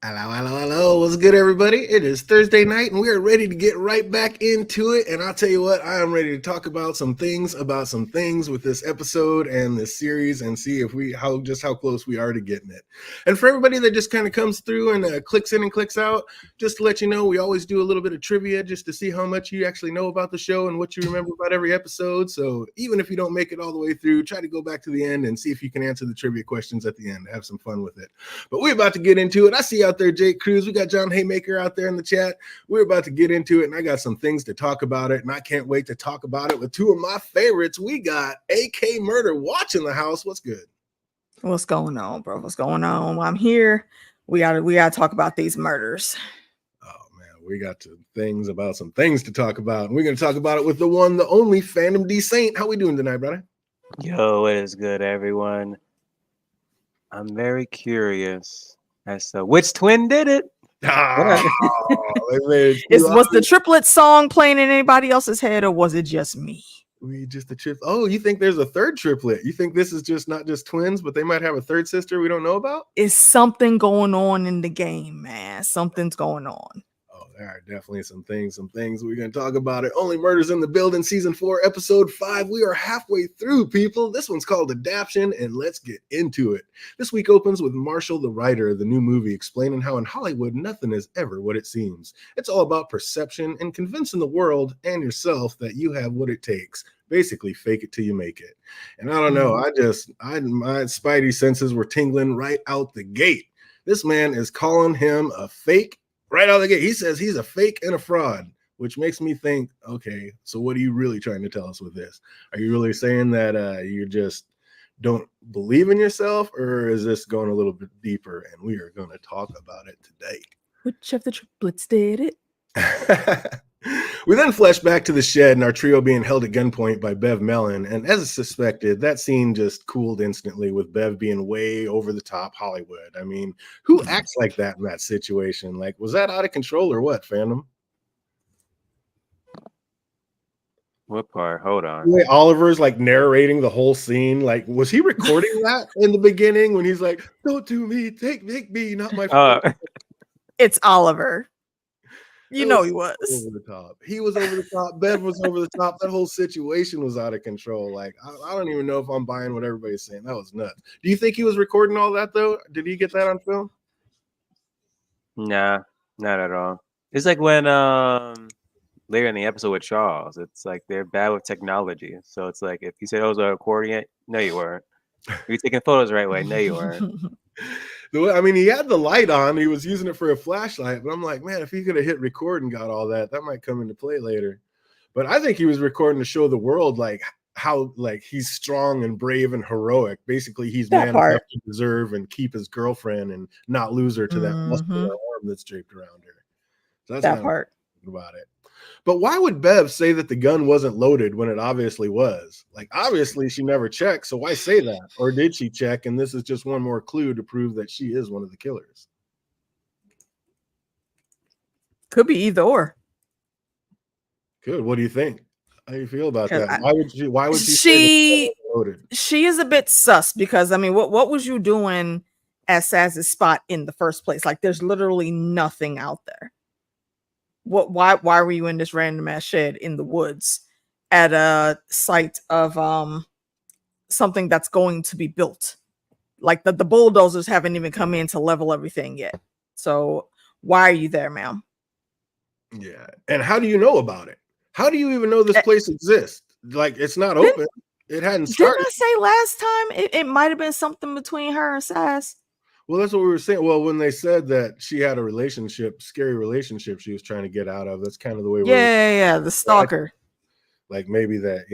Hello, hello, hello. What's good, everybody? It is Thursday night, and we are ready to get right back into it. And I'll tell you what, I am ready to talk about some things with this episode and this series, and see if how close we are to getting it. And for everybody that just kind of comes through and clicks in and clicks out, just to let you know, we always do a little bit of trivia just to see how much you actually know about the show and what you remember about every episode. So even if you don't make it all the way through, try to go back to the end and see if you can answer the trivia questions at the end. Have some fun with it. But we're about to get into it. I see out there Jake Cruz. We got John Haymaker out there in the chat. We're about to get into it, and I got some things to talk about it, and I can't wait to talk about it with two of my favorites. We got AK Murder Watch in the house. What's good? What's going on, bro? What's going on? I'm here. We gotta talk about these murders. Oh man, we got some things to talk about. And we're gonna talk about it with the one, the only Phantom D Saint. How we doing tonight, brother? Yo, it is good, everyone. I'm very curious as to which twin did it. Was the triplet song playing in anybody else's head, or was it just me? Oh, you think there's a third triplet? You think this is just not just twins, but they might have a third sister we don't know about? Is something going on in the game, man? Something's going on. Oh, there are definitely some things we're going to talk about. It Only Murders in the Building, Season 4, Episode 5. We are halfway through, people. This one's called Adaption, and let's get into it. This week opens with Marshall, the writer of the new movie, explaining how in Hollywood nothing is ever what it seems. It's all about perception and convincing the world and yourself that you have what it takes. Basically, fake it till you make it. And I don't know, my spidey senses were tingling right out the gate. This man is calling him a fake right out of the gate. He says he's a fake and a fraud, which makes me think, okay, so what are you really trying to tell us with this? Are you really saying that you just don't believe in yourself, or is this going a little bit deeper? And we are going to talk about it today. Which of the triplets did it? We then flash back to the shed and our trio being held at gunpoint by Bev Mellon. And as suspected, that scene just cooled instantly with Bev being way over the top Hollywood. I mean, who acts like that in that situation? Like, was that out of control or what, Phantom? What part? Hold on. The way Oliver's like narrating the whole scene. Like, was he recording that in the beginning when he's like, "Don't do me, take me, not my friend." It's Oliver. You know he was over the top. He was over the top. Bev was over the top. That whole situation was out of control. Like, I don't even know if I'm buying what everybody's saying. That was nuts. Do you think he was recording all that though? Did he get that on film? Nah, not at all. It's like when later in the episode with Charles, it's like they're bad with technology. So it's like if you said, "Oh, was I recording it?" No, you weren't. You're taking photos the right way. No, you weren't. I mean, he had the light on. He was using it for a flashlight. But I'm like, man, if he could have hit record and got all that, that might come into play later. But I think he was recording to show the world like how like he's strong and brave and heroic. Basically, he's man enough to deserve and keep his girlfriend and not lose her to that muscular arm that's draped around her. So that's that part about it. But why would Bev say that the gun wasn't loaded when it obviously was? Like, obviously she never checked, so why say that? Or did she check, and this is just one more clue to prove that she is one of the killers? Could be either or. Good. What do you think? How do you feel about that? Why would she say that loaded? She is a bit sus because, I mean, what was you doing at Saz's spot in the first place? Like, there's literally nothing out there. Why were you in this random ass shed in the woods at a site of something that's going to be built? Like the bulldozers haven't even come in to level everything yet. So why are you there, ma'am? Yeah. And how do you know about it? How do you even know this place exists? Like, it's not open. It hadn't started. Didn't I say last time it might have been something between her and Saz? Well, that's what we were saying. Well, when they said that she had a relationship, scary relationship she was trying to get out of, that's kind of the way we're the stalker. Like maybe that,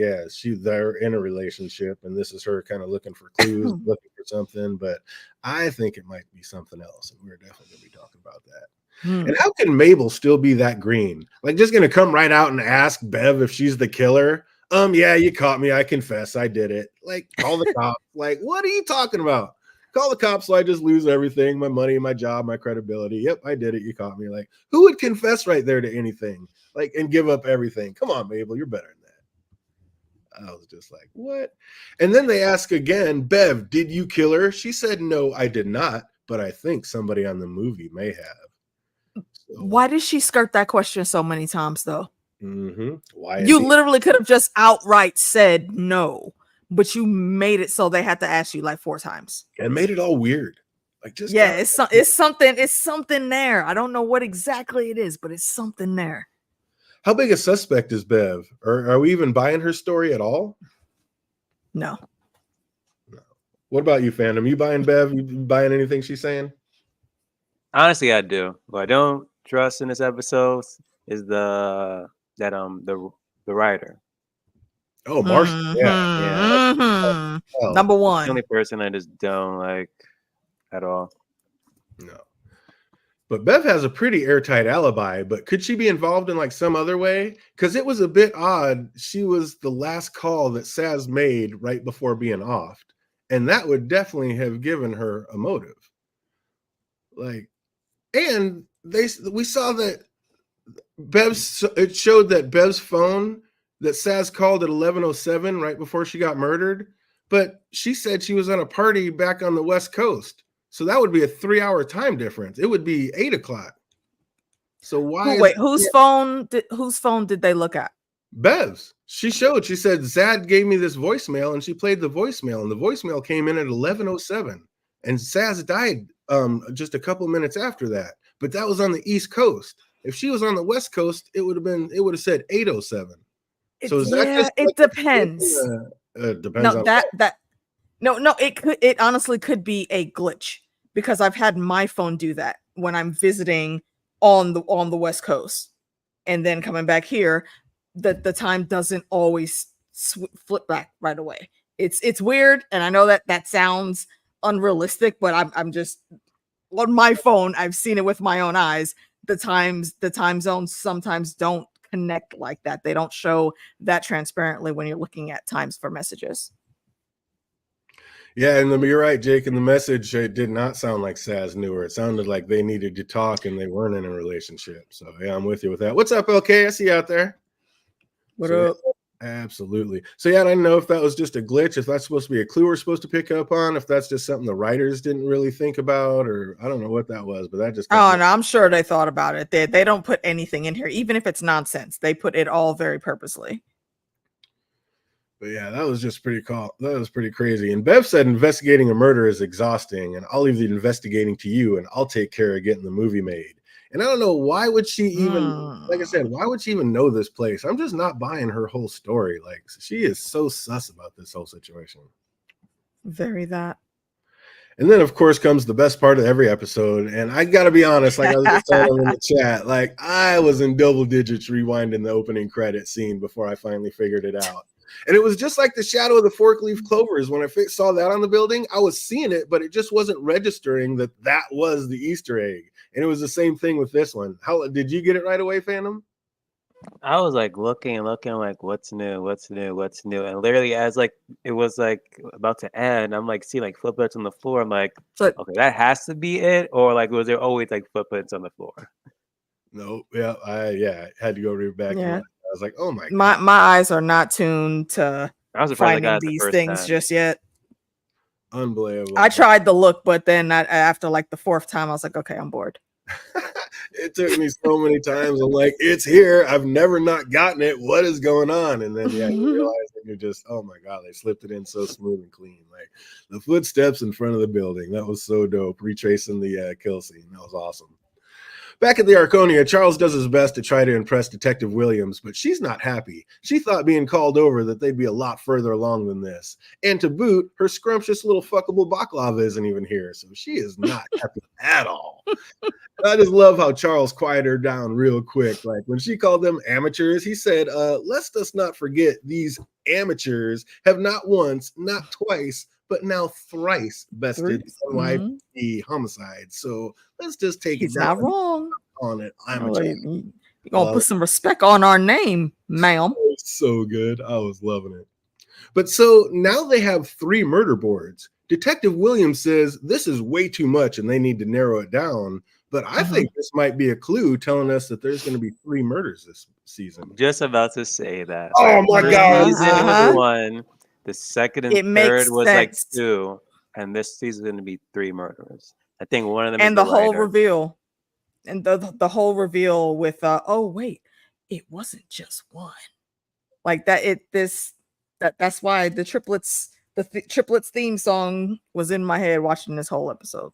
they're in a relationship and this is her kind of looking for clues, looking for something. But I think it might be something else. And we're definitely going to be talking about that. And how can Mabel still be that green? Like, just going to come right out and ask Bev if she's the killer? Yeah, you caught me. I confess. I did it. Like, call the cops. Like, what are you talking about? Call the cops so I just lose everything, my money, my job, my credibility. Yep, I did it. You caught me. Like, who would confess right there to anything? Like, and give up everything? Come on, Mabel, you're better than that. I was just like, what? And then they ask again, Bev, did you kill her? She said, no, I did not. but I think somebody on the movie may have. So, Why did she skirt that question so many times, though? why? You literally could have just outright said no, but you made it so they had to ask you like 4 times. And made it all weird. Like, just yeah, it's something there. I don't know what exactly it is, but it's something there. How big a suspect is Bev? Or are we even buying her story at all? No. What about you, fandom? You buying Bev? You buying anything she's saying? Honestly, I do. What I don't trust in this episode is the writer. Oh, Marshall. Yeah. Number It's one. the only person I just don't like at all. No. But Bev has a pretty airtight alibi, but could she be involved in like some other way? Because it was a bit odd. She was the last call that Saz made right before being offed. And that would definitely have given her a motive. Like, and we saw that it showed that Bev's phone that Saz called at 11:07 right before she got murdered, but she said she was at a party back on the West Coast. So that would be a 3-hour time difference. It would be 8 o'clock. So why? Whose phone did they look at? Bev's. She said Zad gave me this voicemail, and she played the voicemail, and the voicemail came in at 11:07, and Saz died just a couple minutes after that. But that was on the East Coast. If she was on the West Coast, it would have said 8:07. So is that just it depends. Depends on it honestly could be a glitch, because I've had my phone do that when I'm visiting on the West Coast, and then coming back here, the time doesn't always flip back right away. It's weird, and I know that sounds unrealistic, but I'm just on my phone. I've seen it with my own eyes. The time zones sometimes don't connect like that. They don't show that transparently when you're looking at times for messages. Yeah, and you're right, Jake. In the message, it did not sound like Saz knew her. It sounded like they needed to talk and they weren't in a relationship. So yeah, I'm with you with that. What's up, LK? I see you out there. What up? Absolutely. So yeah, I don't know if that was just a glitch, if that's supposed to be a clue we're supposed to pick up on, if that's just something the writers didn't really think about, or I don't know what that was, but that just no, I'm sure they thought about it. They don't put anything in here, even if it's nonsense. They put it all very purposely. But yeah, that was just pretty cool. That was pretty crazy. And Bev said investigating a murder is exhausting, and I'll leave the investigating to you, and I'll take care of getting the movie made. And I don't know, why would she even, like I said, why would she even know this place? I'm just not buying her whole story. Like, she is so sus about this whole situation. Very that. And then, of course, comes the best part of every episode. And I got to be honest, like I was just telling in the chat, like I was in double digits rewinding the opening credit scene before I finally figured it out. And it was just like the shadow of the forkleaf clovers. When I saw that on the building, I was seeing it, but it just wasn't registering that was the Easter egg. And it was the same thing with this one. How did you get it right away, Phantom? I was like looking, like what's new. And literally as like it was like about to end, I'm like seeing like footprints on the floor. I'm like, okay, that has to be it. Or like was there always like footprints on the floor? No, yeah, I had to go read back. Yeah. I was like, oh my God. My eyes are not tuned to finding these things just yet. Unbelievable. I tried to look, but then after like the 4th time, I was like, okay, I'm bored. It took me so many times. I'm like, it's here. I've never not gotten it. What is going on? And then yeah, you realize that you're just, oh my God, they slipped it in so smooth and clean. Like the footsteps in front of the building. That was so dope. Retracing the kill scene. That was awesome. Back at the Arconia, Charles does his best to try to impress Detective Williams, but she's not happy. She thought being called over that they'd be a lot further along than this. And to boot, her scrumptious little fuckable baklava isn't even here, so she is not happy at all. I just love how Charles quieted her down real quick. Like when she called them amateurs, he said, let's us not forget these amateurs have not once, not twice, but now thrice bested OMITB homicide. So let's just take He's not wrong on it. You're gonna put some respect on our name, ma'am. So good. I was loving it. But so now they have 3 murder boards. Detective Williams says this is way too much and they need to narrow it down. But I think this might be a clue telling us that there's going to be 3 murders this season. Just about to say that. Oh my God. Season was 1. The second and third was sense. like 2, and this season is going to be 3 murders. I think one of them and is the the whole writer. reveal, and the whole reveal with oh wait, it wasn't just one. Like that. That's why the triplets theme song was in my head watching this whole episode.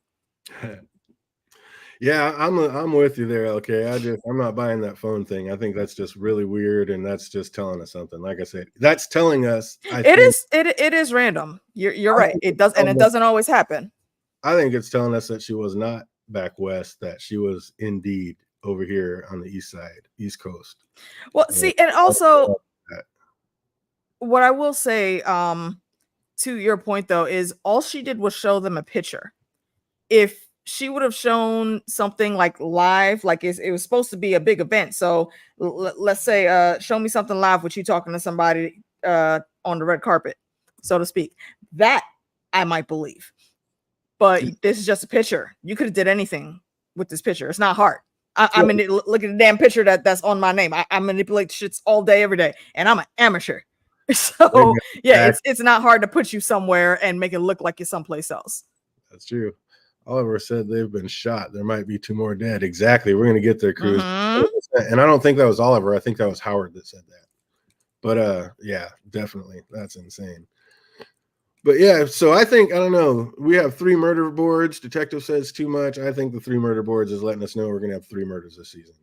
Yeah, I'm with you there, LK. I'm not buying that phone thing. I think that's just really weird, and that's just telling us something. Like I said, that's telling us. It is random. You're right. It doesn't always happen. I think it's telling us that she was not back west, that she was indeed over here on the east coast. Well, see, and also what I will say, to your point though, is all she did was show them a picture. If she would have shown something like live, like it was supposed to be a big event. So let's say, show me something live with you talking to somebody on the red carpet, so to speak. That I might believe. But this is just a picture. You could have did anything with this picture. It's not hard. I mean, look at the damn picture that's on my name. I manipulate shits all day, every day, and I'm an amateur. So yeah, it's not hard to put you somewhere and make it look like you're someplace else. That's true. Oliver said they've been shot. There might be 2 more dead. Exactly. We're going to get there, Cruz. And I don't think that was Oliver. I think that was Howard that said that. But yeah, definitely. That's insane. But yeah, so I don't know. We have 3 murder boards. Detective says too much. I think the 3 murder boards is letting us know we're going to have 3 murders this season.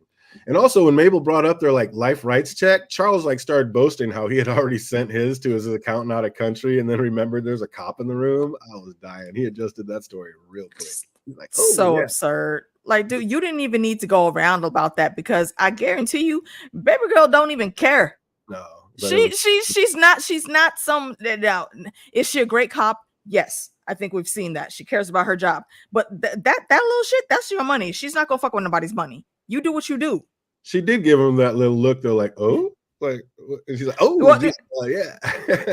And also when Mabel brought up their like life rights check, Charles like started boasting how he had already sent his to his accountant out of country and then remembered there's a cop in the room. I was dying. He adjusted that story real quick. Like, so absurd. Like, dude, you didn't even need to go around about that, because I guarantee you, baby girl don't even care. No. She's not some. Now, is she a great cop? Yes, I think we've seen that. She cares about her job, but that little shit, that's your money. She's not gonna fuck with nobody's money. You do what you do. She did give him that little look though, like, oh, like, and she's like, oh, well, yeah.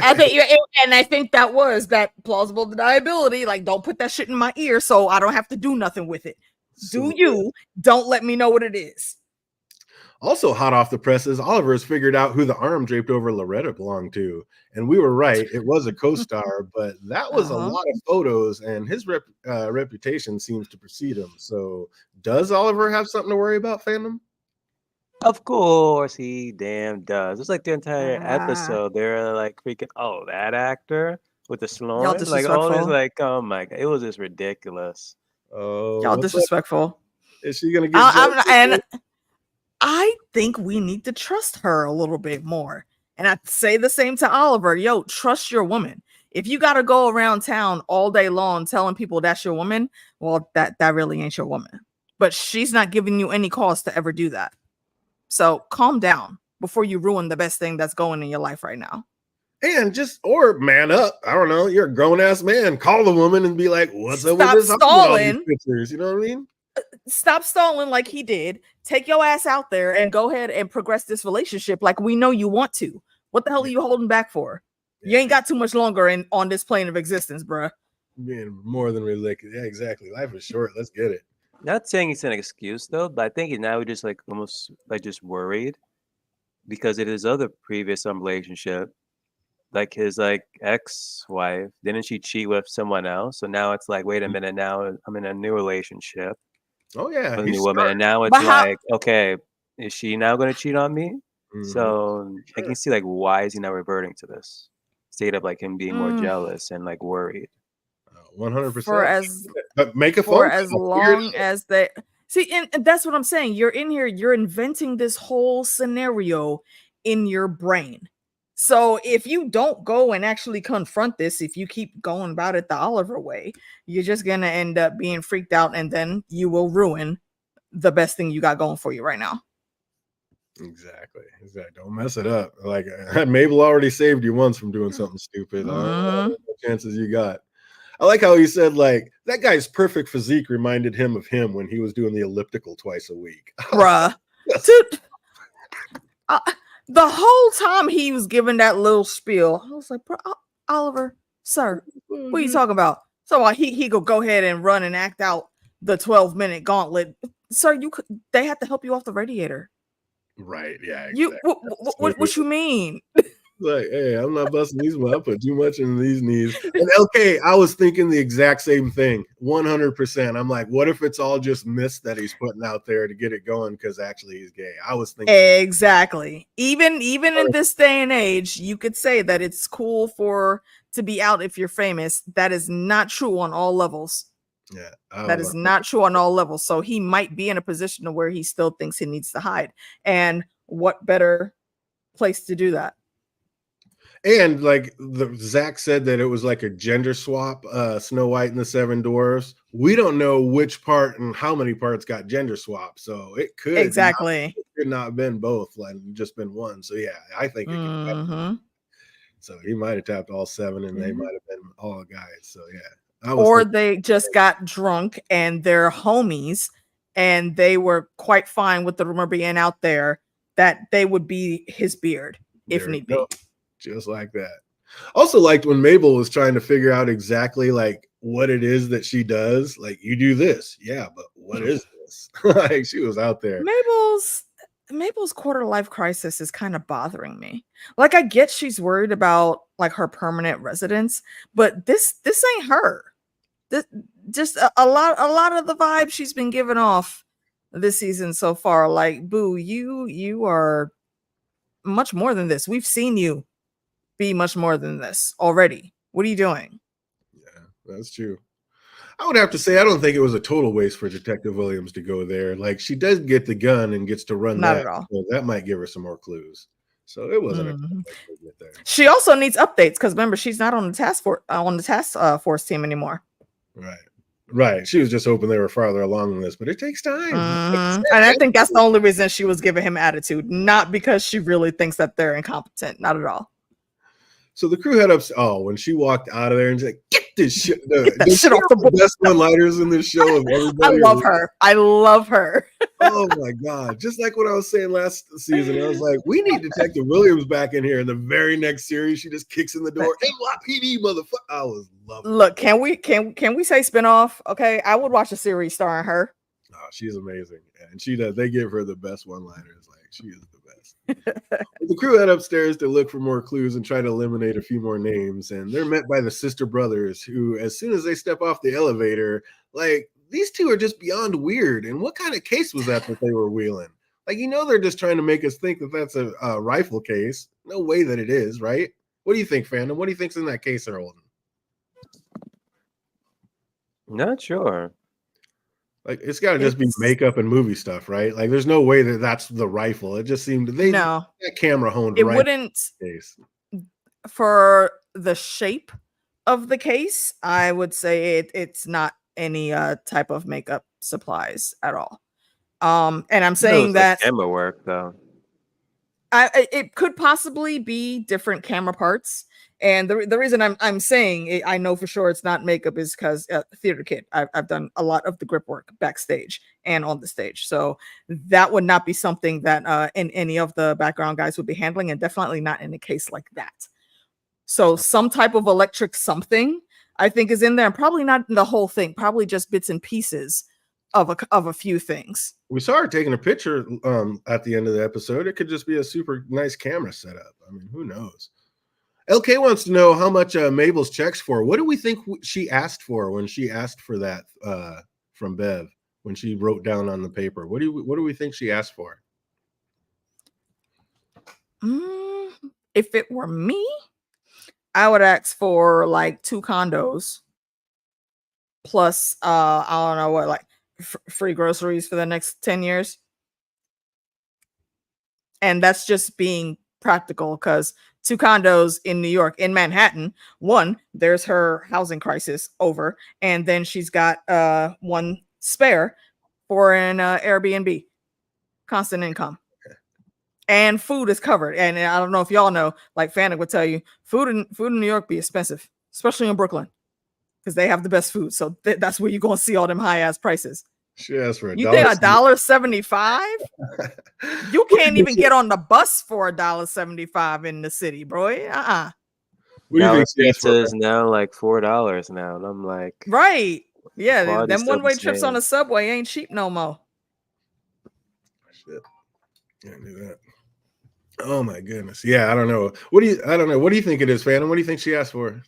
I think that was that plausible deniability. Like, don't put that shit in my ear, so I don't have to do nothing with it. Do you? Don't let me know what it is. Also hot off the presses, Oliver has figured out who the arm draped over Loretta belonged to. And we were right. It was a co-star, but that was a lot of photos, and his reputation seems to precede him. So does Oliver have something to worry about, fandom? Of course he damn does. It's like the entire episode. They're like freaking, oh, that actor with the snoring. Like all this, like, oh my God. It was just ridiculous. Oh, y'all disrespectful. Is she gonna get I think we need to trust her a little bit more. And I say the same to Oliver. Yo, trust your woman. If you got to go around town all day long telling people that's your woman, well, that really ain't your woman. But she's not giving you any cause to ever do that. So calm down before you ruin the best thing that's going in your life right now. And or man up. I don't know. You're a grown-ass man. Call the woman and be like, what's up with this? Stalling. Pictures, you know what I mean? Stop stalling like he did. Take your ass out there and go ahead and progress this relationship like we know you want to. What the hell are you holding back for? Yeah. You ain't got too much longer on this plane of existence, bruh. Being more than ridiculous. Yeah, exactly. Life is short. Let's get it. Not saying it's an excuse though, but I think now we're just like almost like just worried because it is other previous relationship, like his like ex-wife. Didn't she cheat with someone else? So now it's like, wait a minute, now I'm in a new relationship. Oh yeah, with a new woman, and now it's like, okay, is she now going to cheat on me? Mm-hmm. So I can see like, why is he now reverting to this state of like him being more jealous and like worried? 100%. But make a phone for as long as they see, and that's what I'm saying. You're in here, you're inventing this whole scenario in your brain. So if you don't go and actually confront this, if you keep going about it the Oliver way, you're just going to end up being freaked out, and then you will ruin the best thing you got going for you right now. Exactly. Don't mess it up. Like Mabel already saved you once from doing something stupid. The chances you got. I like how he said, like, that guy's perfect physique reminded him of him when he was doing the elliptical twice a week. Bruh. Dude, the whole time he was giving that little spiel, I was like, bro, Oliver, sir, what are you talking about? So he could go ahead and run and act out the 12-minute gauntlet. Sir, they had to help you off the radiator. Right, yeah. Exactly. What you mean? Like, hey, I'm not busting these, but I put too much in these knees. And LK, I was thinking the exact same thing, 100%. I'm like, what if it's all just mist that he's putting out there to get it going because actually he's gay? I was thinking exactly. Even in this day and age, you could say that it's cool to be out if you're famous. That is not true on all levels. Yeah, that is not true on all levels. So he might be in a position to where he still thinks he needs to hide. And what better place to do that? And like Zach said that it was like a gender swap, Snow White and the Seven Dwarfs. We don't know which part and how many parts got gender swapped. So it could not have been both, like just been one. So yeah, I think it could. So he might have tapped all seven and they might have been all guys. So yeah. Or they just got drunk and they're homies and they were quite fine with the rumor being out there that they would be his beard if need be. Just like that. Also liked when Mabel was trying to figure out exactly like what it is that she does. Like, you do this. Yeah, but what is this? Like, she was out there. Mabel's quarter life crisis is kind of bothering me. Like, I get she's worried about like her permanent residence, but this ain't her. This just a lot of the vibe she's been giving off this season so far. Like, boo, you are much more than this. We've seen you be much more than this already. What are you doing? Yeah, that's true. I would have to say I don't think it was a total waste for Detective Williams to go there. Like, she does get the gun and gets to run Not that. at all. So that might give her some more clues. So it wasn't a get there. She also needs updates because remember, she's not on the task force team anymore. Right. She was just hoping they were farther along in this, but it takes time. And I think that's the only reason she was giving him attitude, not because she really thinks that they're incompetent. Not at all. So the crew head up. Oh, when she walked out of there and she's like, "Get this shit done." Get that shit off the board. Best one-liners in this show of everybody. I love her. Oh my god! Just like what I was saying last season, I was like, we need Detective Williams back in here. In the very next series, she just kicks in the door. NYPD, motherfucker! I was loving. Look, can we say spinoff? Okay, I would watch a series starring her. Oh, she's amazing, and she does. They give her the best one-liners. Like, she is the best. The crew head upstairs to look for more clues and try to eliminate a few more names, and they're met by the sister brothers, who, as soon as they step off the elevator, like, these two are just beyond weird. And what kind of case was that they were wheeling? Like, they're just trying to make us think that that's a rifle case. No way that it is, right? What do you think, fandom? What do you think's in that case they're holding? Not sure. Like, it's got to just be makeup and movie stuff, right? Like, there's no way that that's the rifle. It just seemed that camera honed. It wouldn't. For the shape of the case, I would say it's not any type of makeup supplies at all. And I'm saying that camera work though. It could possibly be different camera parts. And the reason I'm saying it, I know for sure it's not makeup is because theater kid. I've done a lot of the grip work backstage and on the stage, so that would not be something that in any of the background guys would be handling, and definitely not in a case like that. So some type of electric something I think is in there, and probably not the whole thing. Probably just bits and pieces of a few things. We saw her taking a picture at the end of the episode. It could just be a super nice camera setup. I mean, who knows? LK wants to know how much Mabel's checks for. What do we think she asked for when she asked for that from Bev, when she wrote down on the paper? What do we think she asked for? If it were me, I would ask for like 2 condos plus I don't know what, like free groceries for the next 10 years. And that's just being practical, because 2 condos in New York, in Manhattan, one, there's her housing crisis over, and then she's got 1 spare for an Airbnb, constant income. And food is covered. And I don't know if y'all know, like Fanta would tell you, food in New York be expensive, especially in Brooklyn, because they have the best food. So that's where you're going to see all them high ass prices. She asked for you think $1.75? You can't even get on the bus for $1.75 in the city, bro. What do you think pizza is now like $4 now, and I'm like, right? Yeah, them one-way trips on the subway ain't cheap no more. Shit, can't do that. Oh my goodness. Yeah, I don't know. What do you think it is, Phantom? What do you think she asked for?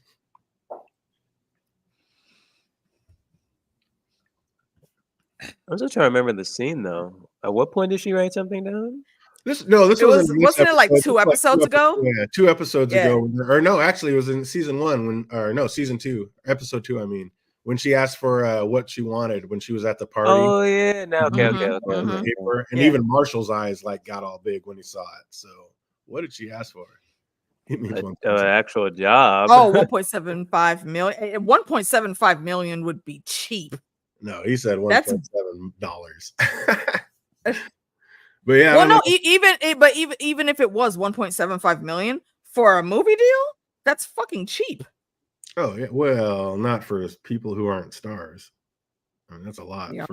I'm still trying to remember the scene though. At what point did she write something down? This It wasn't in this wasn't it like episode. This 2 was like episodes ago? yeah, 2 episodes Yeah. ago. Or no, actually, it was in season 1 season 2, episode 2. I mean, when she asked for what she wanted when she was at the party. Oh yeah, now okay. On the paper, and Yeah. even Marshall's eyes like got all big when he saw it. So, what did she ask for? It means An actual job. Oh, 1.75 million. 1.75 million would be cheap. No, he said That's- $1.7. But yeah, well, no, even if it was 1.75 million for a movie deal, that's fucking cheap. Oh yeah, well, not for people who aren't stars. I mean, that's a lot. Yeah.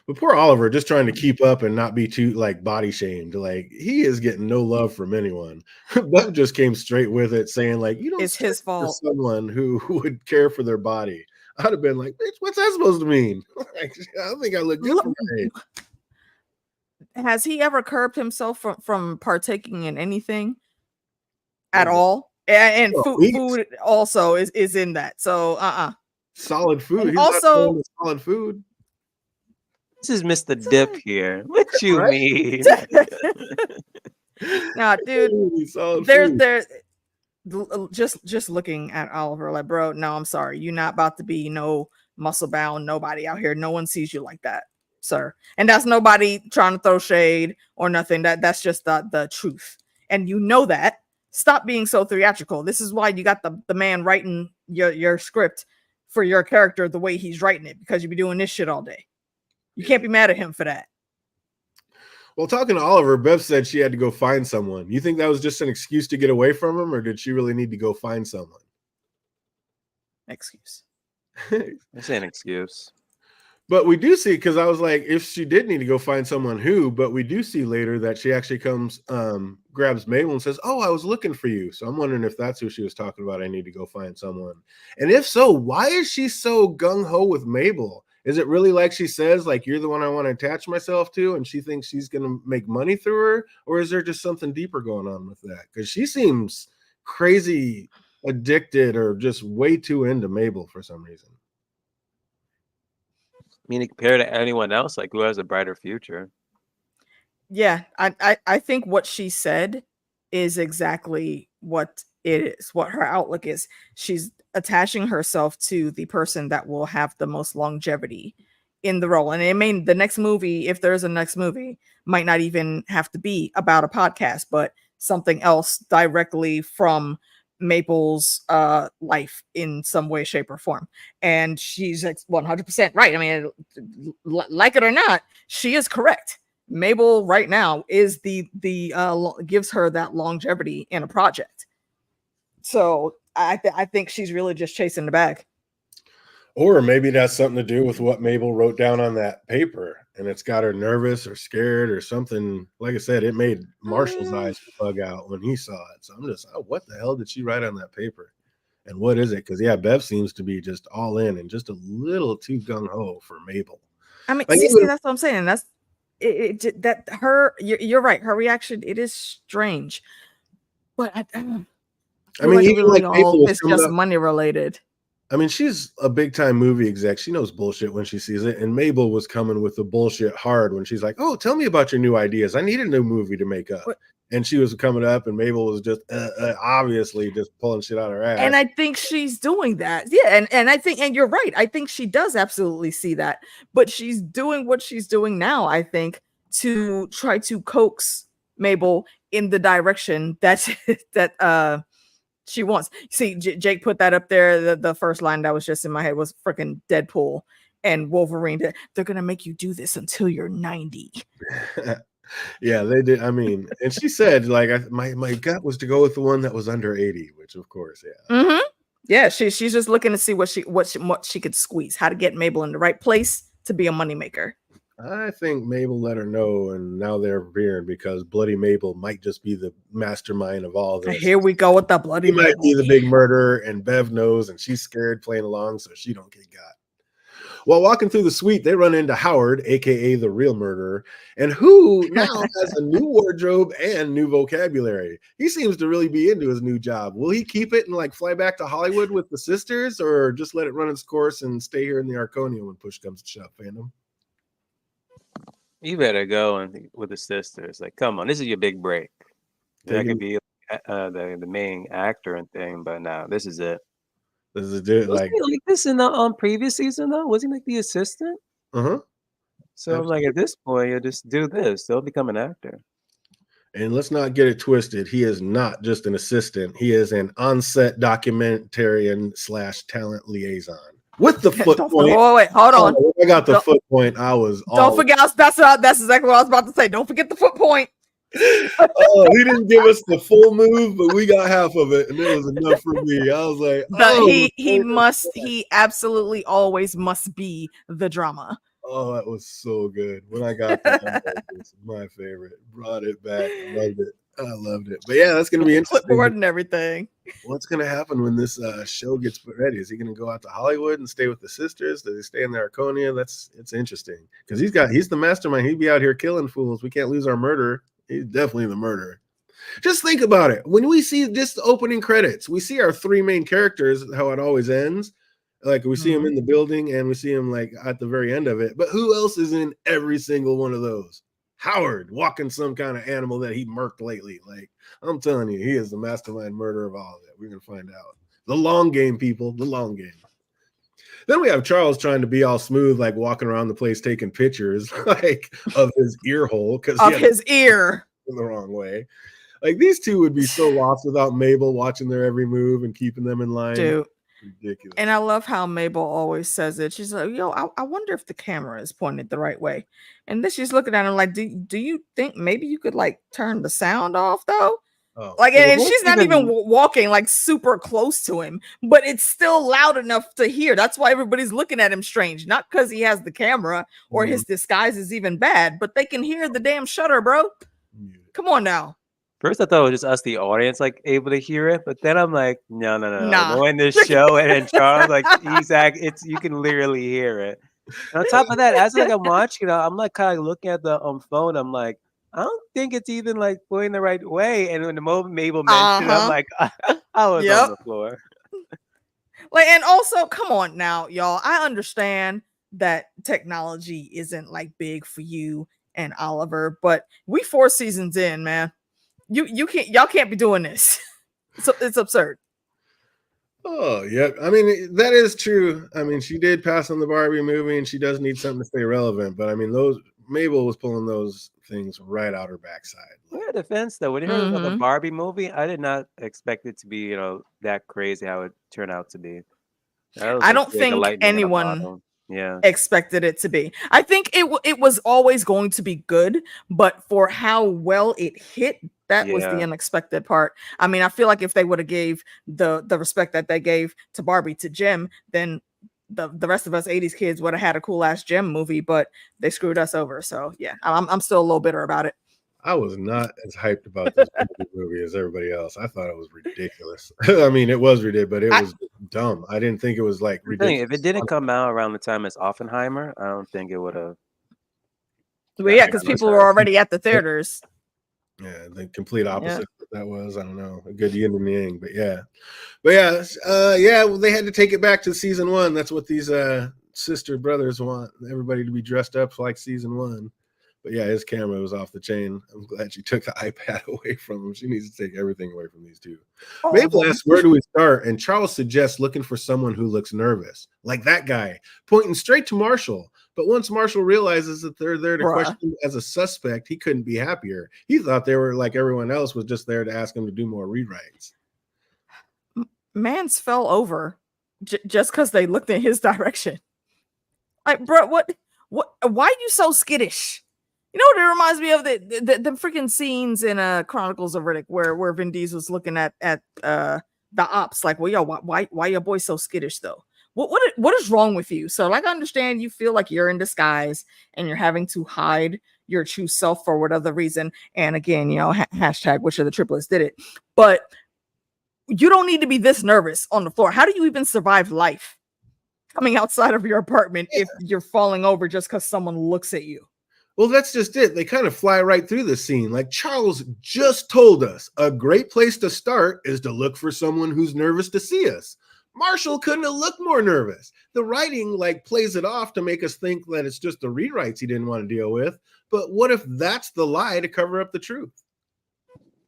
But poor Oliver, just trying to keep up and not be too like body shamed. Like he is getting no love from anyone. Bev just came straight with it, saying like, "You don't." It's his fault. For someone who would care for their body. I'd have been like, "Bitch, what's that supposed to mean?" Like, I don't think I look good for my age. Has he ever curbed himself from partaking in anything at all? And food also is in that. So solid food. And he's also not solid food. This is Mr. Dip here. What you mean? Nah, dude. They're just looking at Oliver like, bro, no, I'm sorry. You're not about to be no muscle bound nobody out here. No one sees you like that, sir. And that's nobody trying to throw shade or nothing. That's just the truth. And you know that. Stop being so theatrical. This is why you got the man writing your script for your character the way he's writing it, because you be doing this shit all day. You can't be mad at him for that. Well, talking to Oliver, Bev said she had to go find someone. You think that was just an excuse to get away from him, or did she really need to go find someone? Excuse. It's an excuse. But we do see, because I was like, if she did need to go find someone who, but we do see later that she actually comes, grabs Mabel and says, "Oh, I was looking for you." So I'm wondering if that's who she was talking about. I need to go find someone. And if so, why is she so gung-ho with Mabel? Is it really like she says, like, you're the one I want to attach myself to, and she thinks she's going to make money through her? Or is there just something deeper going on with that? Because she seems crazy addicted or just way too into Mabel for some reason. I mean, compared to anyone else, like, who has a brighter future? Yeah, I think what she said is exactly what it is, what her outlook is. She's attaching herself to the person that will have the most longevity in the role. And it may, the next movie, if there's a next movie, might not even have to be about a podcast, but something else directly from Mabel's life in some way, shape, or form. And she's 100% right. I mean, like it or not, she is correct. Mabel right now is the gives her that longevity in a project. So I think she's really just chasing the bag. Or maybe that's something to do with what Mabel wrote down on that paper, and it's got her nervous or scared or something. Like I said, it made Marshall's eyes bug out when he saw it. So I'm just, what the hell did she write on that paper? And what is it? Because yeah, Bev seems to be just all in and just a little too gung-ho for Mabel. I mean, like, see, that's what I'm saying. That's that her. You're right. Her reaction, it is strange, but I mean, even like all it's just money related. I mean, she's a big-time movie exec. She knows bullshit when she sees it. And Mabel was coming with the bullshit hard when she's like, "Oh, tell me about your new ideas. I need a new movie to make up." And she was coming up, and Mabel was just obviously just pulling shit out of her ass. And I think she's doing that. Yeah, and I think, and you're right. I think she does absolutely see that. But she's doing what she's doing now, I think, to try to coax Mabel in the direction that she wants. See, Jake put that up there. The first line that was just in my head was freaking Deadpool and Wolverine. They're gonna make you do this until you're 90. Yeah, they did. I mean, and she said, like, my gut was to go with the one that was under 80, which of course, yeah. Mm-hmm. Yeah, she's just looking to see what she could squeeze, how to get Mabel in the right place to be a moneymaker. I think Mabel let her know, and now they're veering because Bloody Mabel might just be the mastermind of all this. Here we go with the Bloody Mabel. Might be the big murderer, and Bev knows, and she's scared playing along, so she don't get got. While walking through the suite, they run into Howard, aka the real murderer, and who now has a new wardrobe and new vocabulary. He seems to really be into his new job. Will he keep it and like fly back to Hollywood with the sisters, or just let it run its course and stay here in the Arconia when push comes to shove, fandom? You better go and with the sisters. Like, come on, this is your big break. That could be the main actor and thing, but now this is it. This is it. Wasn't he like this in the previous season though? Was he like the assistant? Uh-huh. So I'm like, at this point, you just do this. They'll become an actor. And let's not get it twisted. He is not just an assistant. He is an on-set documentarian / talent liaison. With the foot point. Wait, hold on. I got the foot point. I was. Don't forget. That's exactly what I was about to say. Don't forget the foot point. Oh, he didn't give us the full move, but we got half of it, and it was enough for me. I was like, he absolutely always must be the drama. Oh, that was so good. When I got that, it's my favorite. Brought it back. Loved it. I loved it. But yeah, that's going to be interesting. Clipboard and everything. What's going to happen when this show gets ready? Is he going to go out to Hollywood and stay with the sisters? Does he stay in the Arconia? It's interesting because he's the mastermind. He'd be out here killing fools. We can't lose our murderer. He's definitely the murderer. Just think about it. When we see just the opening credits, we see our three main characters, how it always ends. Like we see him in the building and we see him like at the very end of it. But who else is in every single one of those? Howard walking some kind of animal that he murked lately. Like I'm telling you, he is the mastermind murderer of all of it. We're going to find out. The long game, people. The long game. Then we have Charles trying to be all smooth, like walking around the place taking pictures like of his ear hole. Of his ear. In the wrong way. Like these two would be so lost without Mabel watching their every move and keeping them in line. Dude. Ridiculous. And I love how Mabel always says it. She's like, yo, I wonder if the camera is pointed the right way. And then she's looking at him like, do you think maybe you could like turn the sound off though? Oh, like, and she's not even walking like super close to him, but it's still loud enough to hear. That's why everybody's looking at him strange, not because he has the camera or his disguise is even bad, but they can hear the damn shutter, bro. Come on now. First, I thought it was just us, the audience, like able to hear it, but then I'm like, no. Knowing this show and then Charles, like you can literally hear it. And on top of that, as like I'm watching, I'm like kind of looking at the phone. I'm like, I don't think it's even like pointing the right way. And when the moment Mabel mentioned, I'm like, I was on the floor. Like, and also, come on now, y'all. I understand that technology isn't like big for you and Oliver, but we 4 seasons in, man. Y'all can't be doing this. So it's absurd. Oh, yeah. I mean, that is true. I mean, she did pass on the Barbie movie and she does need something to stay relevant. But I mean, Mabel was pulling those things right out her backside. Yeah, defense though. When you heard about the Barbie movie, I did not expect it to be, that crazy how it turned out to be. I don't think anyone expected it to be. I think it was always going to be good, but for how well it hit, that was the unexpected part. I mean, I feel like if they would have gave the respect that they gave to Barbie to Jim, then the rest of us 80s kids would have had a cool ass Jim movie, but they screwed us over. So yeah, I'm still a little bitter about it. I was not as hyped about this movie as everybody else. I thought it was ridiculous. I mean, it was ridiculous, but it was dumb. I didn't think it was like ridiculous. If it didn't come out around the time as Oppenheimer, I don't think it would have. Well, yeah, because people were already at the theaters. Yeah, the complete opposite that was. I don't know, a good yin and yang, but yeah. Well, they had to take it back to season 1. That's what these sister brothers want everybody to be dressed up like season 1. But yeah, his camera was off the chain. I'm glad she took the iPad away from him. She needs to take everything away from these two. Mabel asks, where do we start? And Charles suggests looking for someone who looks nervous, like that guy, pointing straight to Marshall. But once Marshall realizes that they're there to question as a suspect, he couldn't be happier. He thought they were like everyone else, was just there to ask him to do more rewrites. Mans fell over just because they looked in his direction. Like, bro, what? Why are you so skittish? You know what it reminds me of? The freaking scenes in Chronicles of Riddick where Vin Diesel's looking at the ops like, well, yo, why your boy so skittish though? What is wrong with you? So like, I understand you feel like you're in disguise and you're having to hide your true self for whatever reason. And again, hashtag which of the triplets did it, but you don't need to be this nervous on the floor. How do you even survive life? coming outside of your apartment if you're falling over just because someone looks at you. Well, that's just it. They kind of fly right through the scene. Like Charles just told us, a great place to start is to look for someone who's nervous to see us. Marshall couldn't have looked more nervous. The writing like plays it off to make us think that it's just the rewrites he didn't want to deal with. But what if that's the lie to cover up the truth?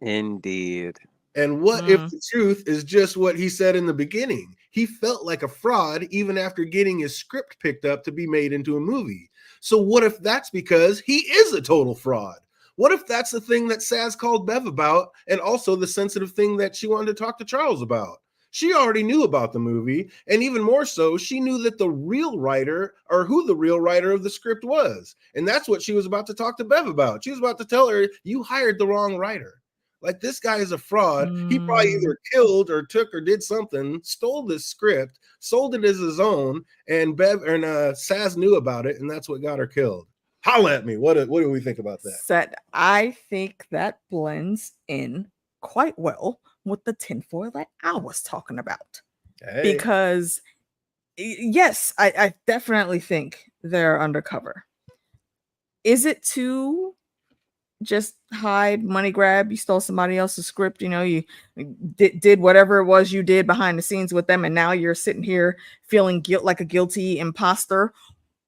Indeed. And what if the truth is just what he said in the beginning? He felt like a fraud even after getting his script picked up to be made into a movie. So what if that's because he is a total fraud? What if that's the thing that Saz called Bev about, and also the sensitive thing that she wanted to talk to Charles about? She already knew about the movie, and even more so, she knew that the real writer, or who the real writer of the script was. And that's what she was about to talk to Bev about. She was about to tell her, you hired the wrong writer. Like, this guy is a fraud. He probably either killed or took or did something, stole this script, sold it as his own, and Bev and Saz knew about it, and that's what got her killed. Holla at me. What do we think about that? I think that blends in quite well with the tinfoil that I was talking about. Hey. Because, yes, I definitely think they're undercover. Is it too just hide, money grab? You stole somebody else's script, you know, you did whatever it was you did behind the scenes with them, and now you're sitting here feeling like a guilty imposter?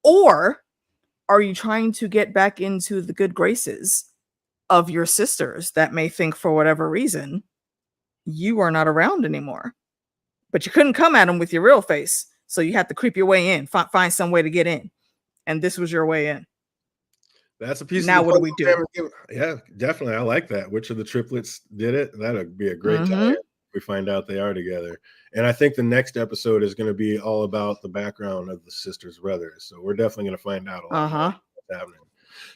Or are you trying to get back into the good graces of your sisters that may think for whatever reason you are not around anymore, but you couldn't come at them with your real face, so you had to creep your way in, find some way to get in, and this was your way in? That's a piece. Now, what do we do? Yeah, definitely. I like that. Which of the triplets did it? That'd be a great time if we find out they are together. And I think the next episode is going to be all about the background of the sisters' brothers. So we're definitely going to find out a lot more what's happening.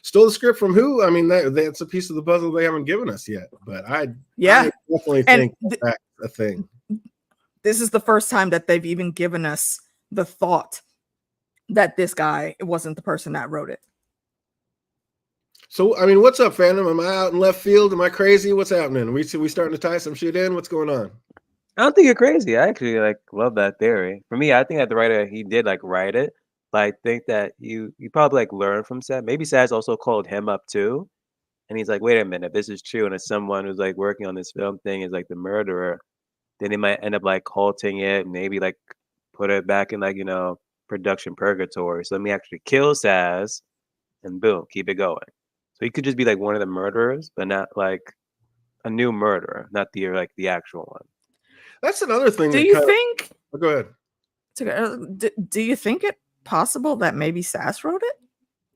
Stole the script from who? I mean, that's a piece of the puzzle they haven't given us yet. But I definitely think that's a thing. This is the first time that they've even given us the thought that this guy wasn't the person that wrote it. So, I mean, what's up, fandom? Am I out in left field? Am I crazy? What's happening? We starting to tie some shit in? What's going on? I don't think you're crazy. I actually love that theory. For me, I think that the writer, he did write it, but I think that you probably learned from Saz. Maybe Saz also called him up too, and he's like, wait a minute, if this is true, and if someone who's working on this film thing is the murderer, then they might end up halting it, maybe put it back in production purgatory. So let me actually kill Saz, and boom, keep it going. So he could just be one of the murderers, but not a new murderer, not the actual one. That's another thing. Do you think? Oh, go ahead. Do you think it possible that maybe Saz wrote it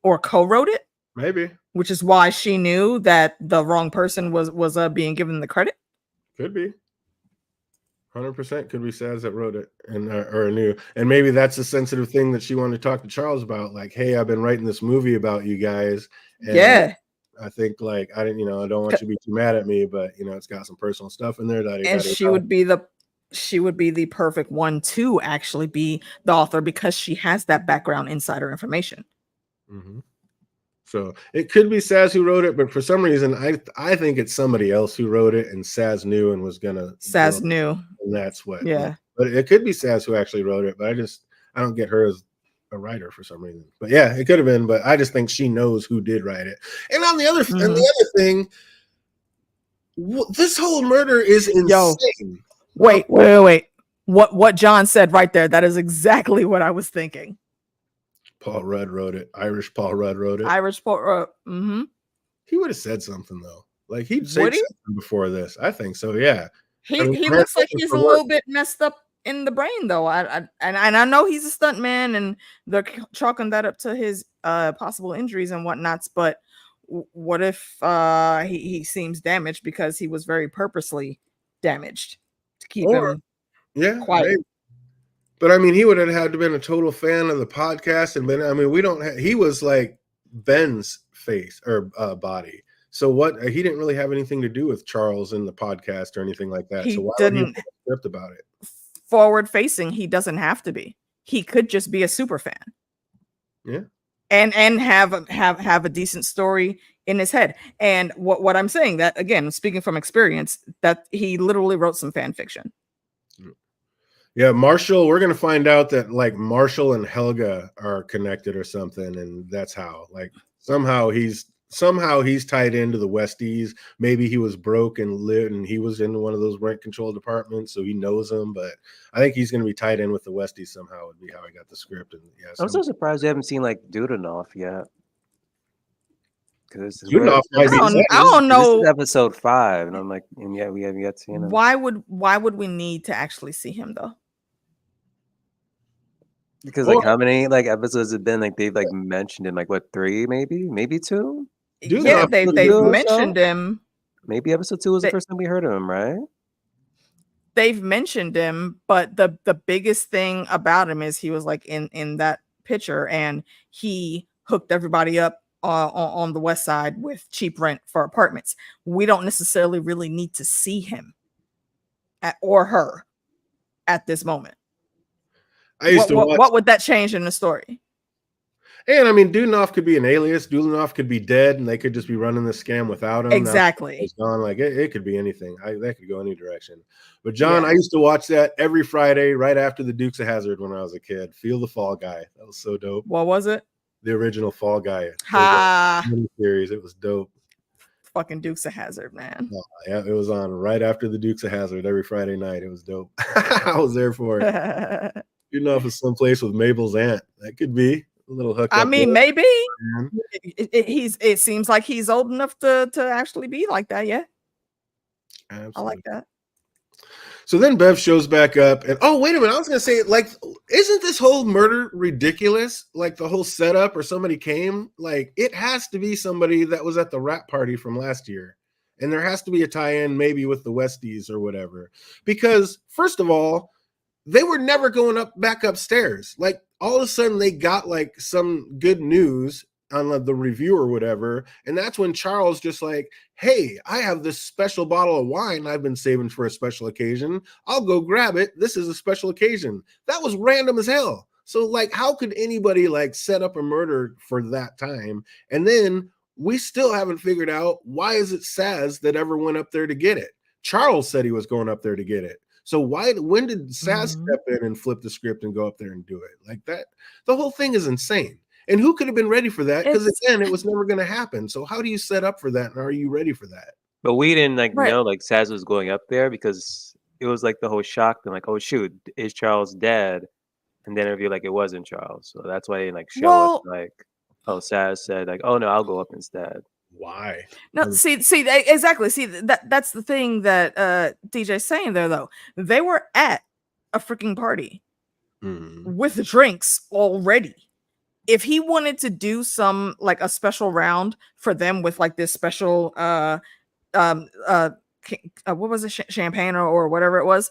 or co-wrote it? Maybe. Which is why she knew that the wrong person was being given the credit. Could be. 100% could be Saz that wrote it, or knew. And maybe that's a sensitive thing that she wanted to talk to Charles about. Hey, I've been writing this movie about you guys. And I think I didn't, I don't want you to be too mad at me, but it's got some personal stuff in there that. And she would be the perfect one to actually be the author because she has that background insider information. Mm-hmm. So it could be Saz who wrote it, but for some reason, I think it's somebody else who wrote it, and Saz knew and was gonna. Saz knew, and that's what. Yeah, but it could be Saz who actually wrote it, but I don't get her as a writer for some reason. But yeah, it could have been. But I just think she knows who did write it. And on the other, and the other thing, this whole murder is insane. Wait. What John said right there, that is exactly what I was thinking. Paul Rudd wrote it. Irish Paul Rudd wrote it. Irish Paul Rudd. Mm-hmm. He would have said something though. He'd say something before this. I think so. Yeah. He looks like he's a little bit messed up in the brain though. And I know he's a stunt man, and they're chalking that up to his possible injuries and whatnots. But what if he seems damaged because he was very purposely damaged to keep him quiet? Maybe. But I mean, he would have had to been a total fan of the podcast, and we don't. He was Ben's face or body. So what? He didn't really have anything to do with Charles in the podcast or anything like that. So why didn't would he script about it? Forward facing, he doesn't have to be. He could just be a super fan. Yeah. And have a decent story in his head. And what I'm saying, that again, speaking from experience, that he literally wrote some fan fiction. Yeah, Marshall, we're gonna find out that like Marshall and Helga are connected or something, and that's how. Like somehow he's tied into the Westies. Maybe he was broke and lived, and he was in one of those rent control departments, so he knows them. But I think he's gonna be tied in with the Westies somehow. Would be how I got the script. And yeah, I'm so surprised we haven't seen like Dudanoff yet. Because Dudanoff might be I don't know. This is episode 5, and I'm like, and yeah, we haven't yet seen him. Why would we need to actually see him though? Because like how many like episodes have been like they've like mentioned him like what 3 maybe 2? Yeah, they've mentioned him. Maybe episode 2 was the first time we heard of him, right? They've mentioned him, but the biggest thing about him is he was like in that picture, and he hooked everybody up on the west side with cheap rent for apartments. We don't necessarily really need to see him or her at this moment. What would that change in the story? And I mean, Dudanoff could be an alias. Dudanoff could be dead, and they could just be running the scam without him. Exactly. It's gone. Like it could be anything. That could go any direction. But John, I used to watch that every Friday right after the Dukes of Hazzard when I was a kid. Feel the Fall Guy. That was so dope. What was it? The original Fall Guy. Series. It was dope. Fucking Dukes of Hazzard, man. Oh, yeah, it was on right after the Dukes of Hazzard every Friday night. It was dope. I was there for it. You know, if it's someplace with Mabel's aunt, that could be a little hook. I mean, maybe it seems like he's old enough to actually be like that. Yeah, absolutely. I like that. So then Bev shows back up, and oh, wait a minute, I was gonna say, like, isn't this whole murder ridiculous? Like the whole setup, or somebody came, like it has to be somebody that was at the rap party from last year, and there has to be a tie-in maybe with the Westies or whatever. Because first of all, they were never going back upstairs. Like all of a sudden they got like some good news on the review or whatever. And that's when Charles just like, hey, I have this special bottle of wine I've been saving for a special occasion. I'll go grab it. This is a special occasion. That was random as hell. So like, how could anybody like set up a murder for that time? And then we still haven't figured out why is it Saz that ever went up there to get it? Charles said he was going up there to get it. So when did Saz step in and flip the script and go up there and do it? Like that, the whole thing is insane. And who could have been ready for that? Because again, it was never going to happen. So how do you set up for that? And are you ready for that? But we didn't know like Saz was going up there because it was like the whole shock thing. Like, oh shoot, is Charles dead? And then it'd be like it wasn't Charles. So that's why they like show us like, oh, Saz said like, oh no, I'll go up instead. Why? No, see, exactly. See, that's the thing that DJ's saying there, though. They were at a freaking party with the drinks already. If he wanted to do some like a special round for them with like this special what was it, champagne or whatever it was,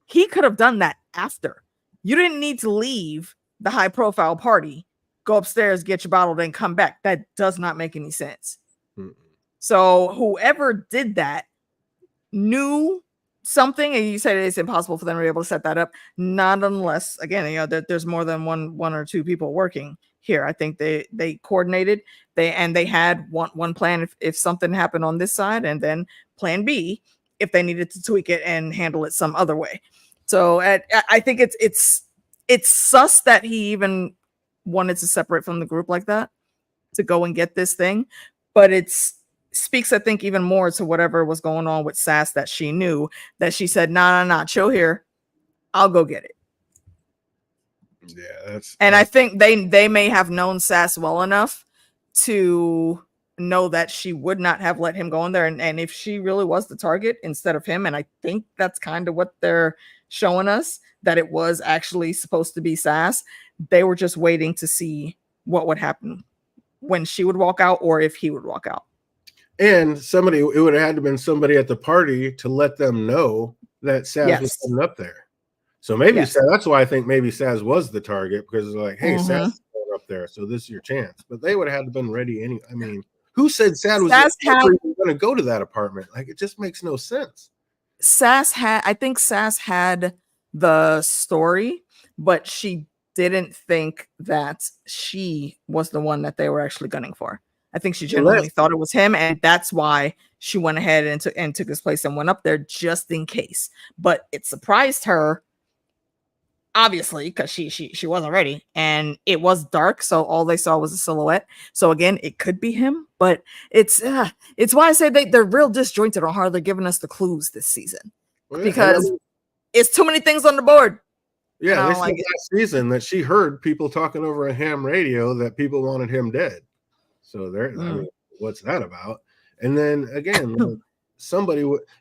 he could have done that after. You didn't need to leave the high profile party, go upstairs, get your bottle, then come back. That does not make any sense. So whoever did that knew something, and you said it's impossible for them to be able to set that up, not unless again, you know, there's more than one or two people working here. I think they coordinated, they had one plan if something happened on this side, and then plan B if they needed to tweak it and handle it some other way. So I think it's sus that he even wanted to separate from the group like that to go and get this thing. But it's speaks, I think, even more to whatever was going on with Sass that she knew, that she said, nah, chill here. I'll go get it. Yeah, I think they may have known Sass well enough to know that she would not have let him go in there. And if she really was the target instead of him, and I think that's kind of what they're showing us, that it was actually supposed to be Sass, they were just waiting to see what would happen when she would walk out or if he would walk out. And it would have had to been somebody at the party to let them know that Saz was coming up there. So maybe that's why I think maybe Saz was the target, because it's like, hey, Saz is going up there, so this is your chance. But they would have had to been ready anyway. I mean, who said Saz was going to go to that apartment? Like, it just makes no sense. I think Saz had the story, but she didn't think that she was the one that they were actually gunning for. I think she genuinely thought it was him, and that's why she went ahead and took his place and went up there just in case. But it surprised her obviously, because she wasn't ready, and it was dark, so all they saw was a silhouette. So again, it could be him, but it's why I say they're real disjointed on how they're giving us the clues this season, because it's too many things on the board. Yeah, they said last season that she heard people talking over a ham radio that people wanted him dead. So I mean, what's that about? And then again,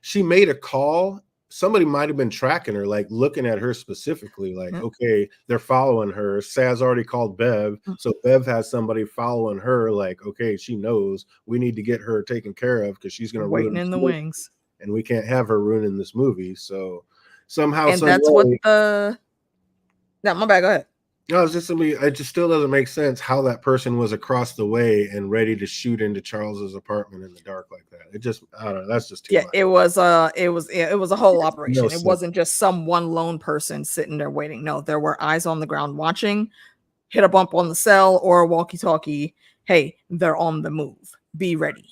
she made a call. Somebody might have been tracking her, like looking at her specifically, like, okay, they're following her. Saz already called Bev. So Bev has somebody following her, like, okay, she knows we need to get her taken care of because she's going to waiting in the wings. And we can't have her ruining this movie. So somehow, and that's what the. No, my bad. Go ahead. No, it's just it just still doesn't make sense how that person was across the way and ready to shoot into Charles's apartment in the dark like that. It just, I don't know. That's just too much. It was a whole operation. It wasn't just some one lone person sitting there waiting. No, there were eyes on the ground watching. Hit a bump on the cell or a walkie-talkie. Hey, they're on the move. Be ready.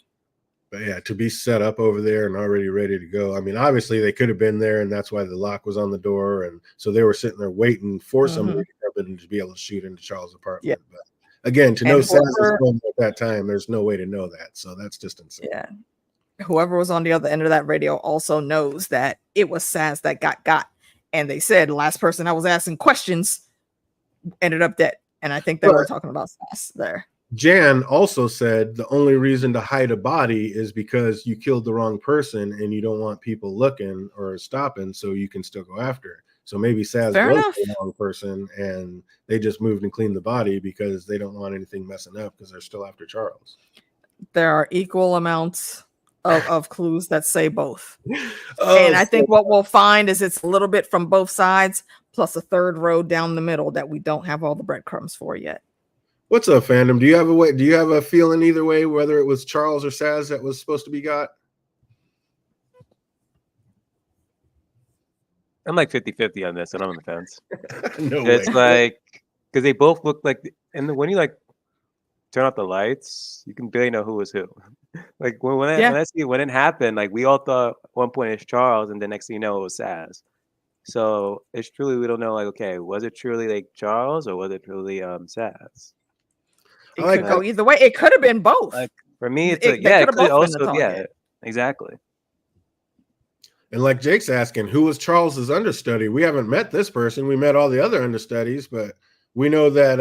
But yeah, to be set up over there and already ready to go. I mean, obviously they could have been there, and that's why the lock was on the door, and so they were sitting there waiting for somebody to be able to shoot into Charles' apartment. Yeah. But again, to know Saz is going at that time, there's no way to know that. So that's just insane. Yeah. Whoever was on the other end of that radio also knows that it was Saz that got. And they said last person I was asking questions ended up dead. And I think they were talking about Saz there. Jan also said the only reason to hide a body is because you killed the wrong person and you don't want people looking or stopping, so you can still go after it. So maybe Saz was the wrong person and they just moved and cleaned the body because they don't want anything messing up because they're still after Charles. There are equal amounts of clues that say both. And I think what we'll find is it's a little bit from both sides plus a third road down the middle that we don't have all the breadcrumbs for yet. What's up, fandom? Do you have a feeling either way, whether it was Charles or Saz that was supposed to be got? I'm like 50-50 on this, and I'm on the fence. No it's way. Like, because they both look like, and when you like turn off the lights, you can barely know who was who. Like when it happened, like we all thought at one point it's Charles, and the next thing you know it was Saz. So it's truly, we don't know, like, okay, was it truly like Charles or was it truly Saz? It could go either way. It could have been both. Like for me, it's like, yeah, it could also, yeah, exactly. And like Jake's asking, who was Charles's understudy? We haven't met this person. We met all the other understudies, but we know that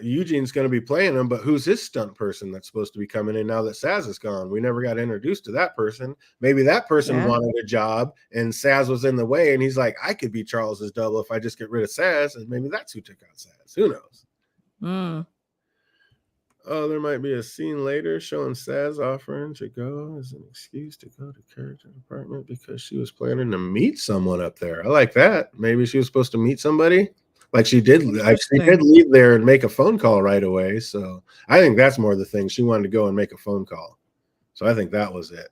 Eugene's going to be playing him. But who's his stunt person that's supposed to be coming in now that Saz is gone? We never got introduced to that person. Maybe that person wanted a job, and Saz was in the way, and he's like, I could be Charles's double if I just get rid of Saz, and maybe that's who took out Saz. Who knows? Oh, there might be a scene later showing Saz offering to go as an excuse to go to Carrington's apartment because she was planning to meet someone up there. I like that. Maybe she was supposed to meet somebody. Like she did. Like she did leave there and make a phone call right away. So I think that's more the thing. She wanted to go and make a phone call. So I think that was it.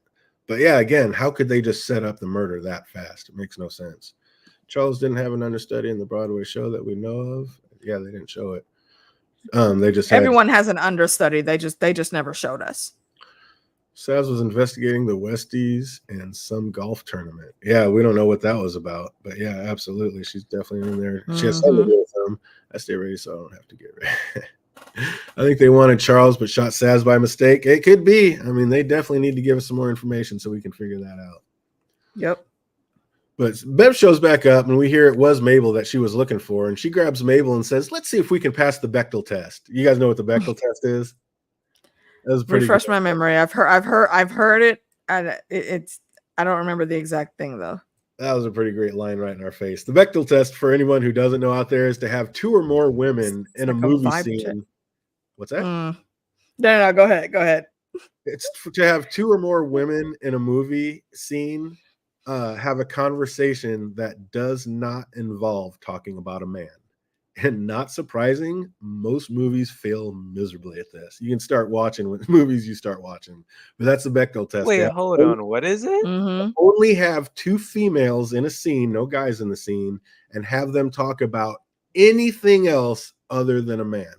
But yeah, again, how could they just set up the murder that fast? It makes no sense. Charles didn't have an understudy in the Broadway show that we know of. Yeah, they didn't show it. They just everyone has an understudy. They just never showed us. Saz was investigating the Westies and some golf tournament. Yeah, we don't know what that was about, but yeah, absolutely, she's definitely in there. She has something to do with them. I stay ready, so I don't have to get ready. I think they wanted Charles, but shot Saz by mistake. It could be. I mean, they definitely need to give us some more information so we can figure that out. Yep. But Bev shows back up, and we hear it was Mabel that she was looking for, and she grabs Mabel and says, "Let's see if we can pass the Bechdel test." You guys know what the Bechdel test is? That was pretty. Refresh my memory. I've heard it. It's I don't remember the exact thing though. That was a pretty great line right in our face. The Bechdel test, for anyone who doesn't know out there, is to have two or more women in a movie scene. Check. What's that? No, go ahead. It's to have two or more women in a movie scene. Have a conversation that does not involve talking about a man. And not surprising, most movies fail miserably at this. You can start watching with movies you start watching, but that's the Bechdel test. Wait, hold on. What is it? Only have two females in a scene, no guys in the scene, and have them talk about anything else other than a man.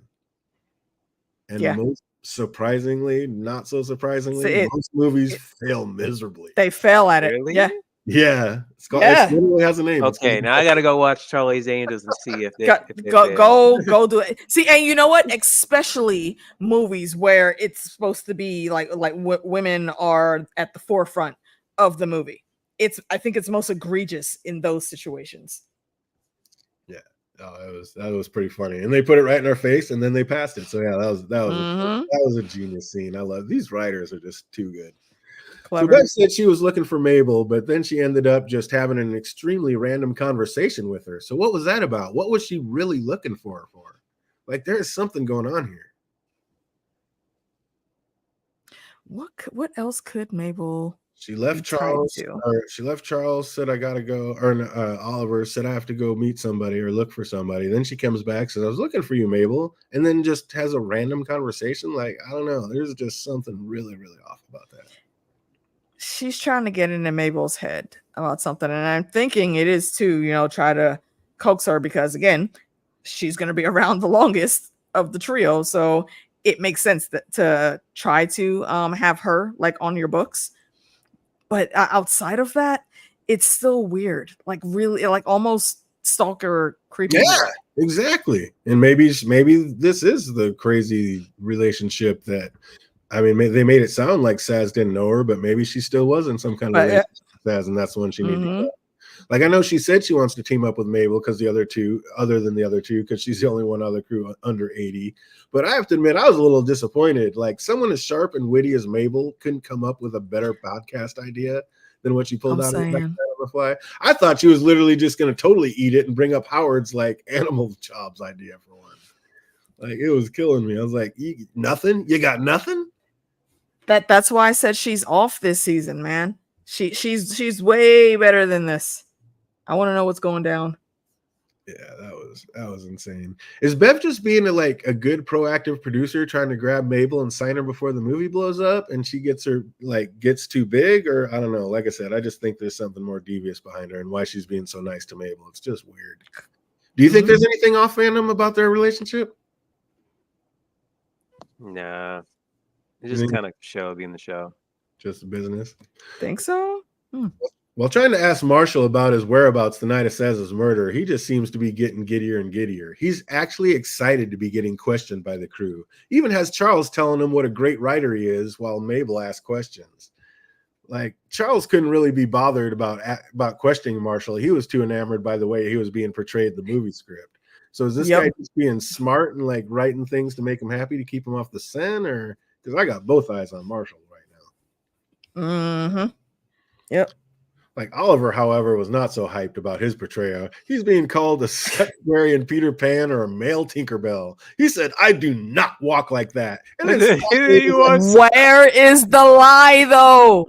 And most surprisingly, not so surprisingly, most movies fail miserably. They fail at it. Really? Yeah. Yeah, Yeah. it literally has a name. It's Okay, now I gotta go watch Charlie's Angels and see if they Go do it. See, and you know what? Especially movies where it's supposed to be like women are at the forefront of the movie. I think it's most egregious in those situations. Yeah, that was pretty funny, and they put it right in our face, and then they passed it. So yeah, that was a genius scene. I love these writers are just too good. Clever. So Bev said she was looking for Mabel, but then she ended up just having an extremely random conversation with her. So what was that about? What was she really looking for her for? Like there's something going on here. What else could Mabel? She left Charles. She left Charles. Said I gotta go. Or Oliver said I have to go meet somebody or look for somebody. Then she comes back, says I was looking for you, Mabel, and then just has a random conversation. Like I don't know. There's just something really, really off about that. She's trying to get into Mabel's head about something, and I'm thinking it is to try to coax her because again, she's going to be around the longest of the trio, so it makes sense to try to have her like on your books. But outside of that, it's still weird, like really, like almost stalker creepy. Yeah, exactly. And maybe this is the crazy relationship that. I mean, they made it sound like Saz didn't know her, but maybe she still was in some kind of relationship with Saz, and that's the one she needed to go. Like, I know she said she wants to team up with Mabel because other than the other two, because she's the only one other crew under 80. But I have to admit, I was a little disappointed. Like, someone as sharp and witty as Mabel couldn't come up with a better podcast idea than what she pulled out of the fly. I thought she was literally just going to totally eat it and bring up Howard's, like, animal jobs idea for one. Like, it was killing me. I was like, nothing? You got nothing? That's why I said she's off this season, man. She's way better than this. I want to know what's going down. Yeah, that was insane. Is Bev just being a good proactive producer trying to grab Mabel and sign her before the movie blows up and she gets too big? Or I don't know. Like I said, I just think there's something more devious behind her and why she's being so nice to Mabel. It's just weird. Do you think there's anything off fandom about their relationship? Nah. It's just kind of show being the show. Just business. Think so? While trying to ask Marshall about his whereabouts the night of Saz's murder, he just seems to be getting giddier and giddier. He's actually excited to be getting questioned by the crew. Even has Charles telling him what a great writer he is while Mabel asks questions. Like, Charles couldn't really be bothered about questioning Marshall. He was too enamored by the way he was being portrayed in the movie script. So is this guy just being smart and like writing things to make him happy to keep him off the scent, or because I got both eyes on Marshall right now. Yep. Like Oliver, however, was not so hyped about his portrayal. He's being called a secretarian Peter Pan or a male Tinkerbell. He said, "I do not walk like that." And then where is the lie, though?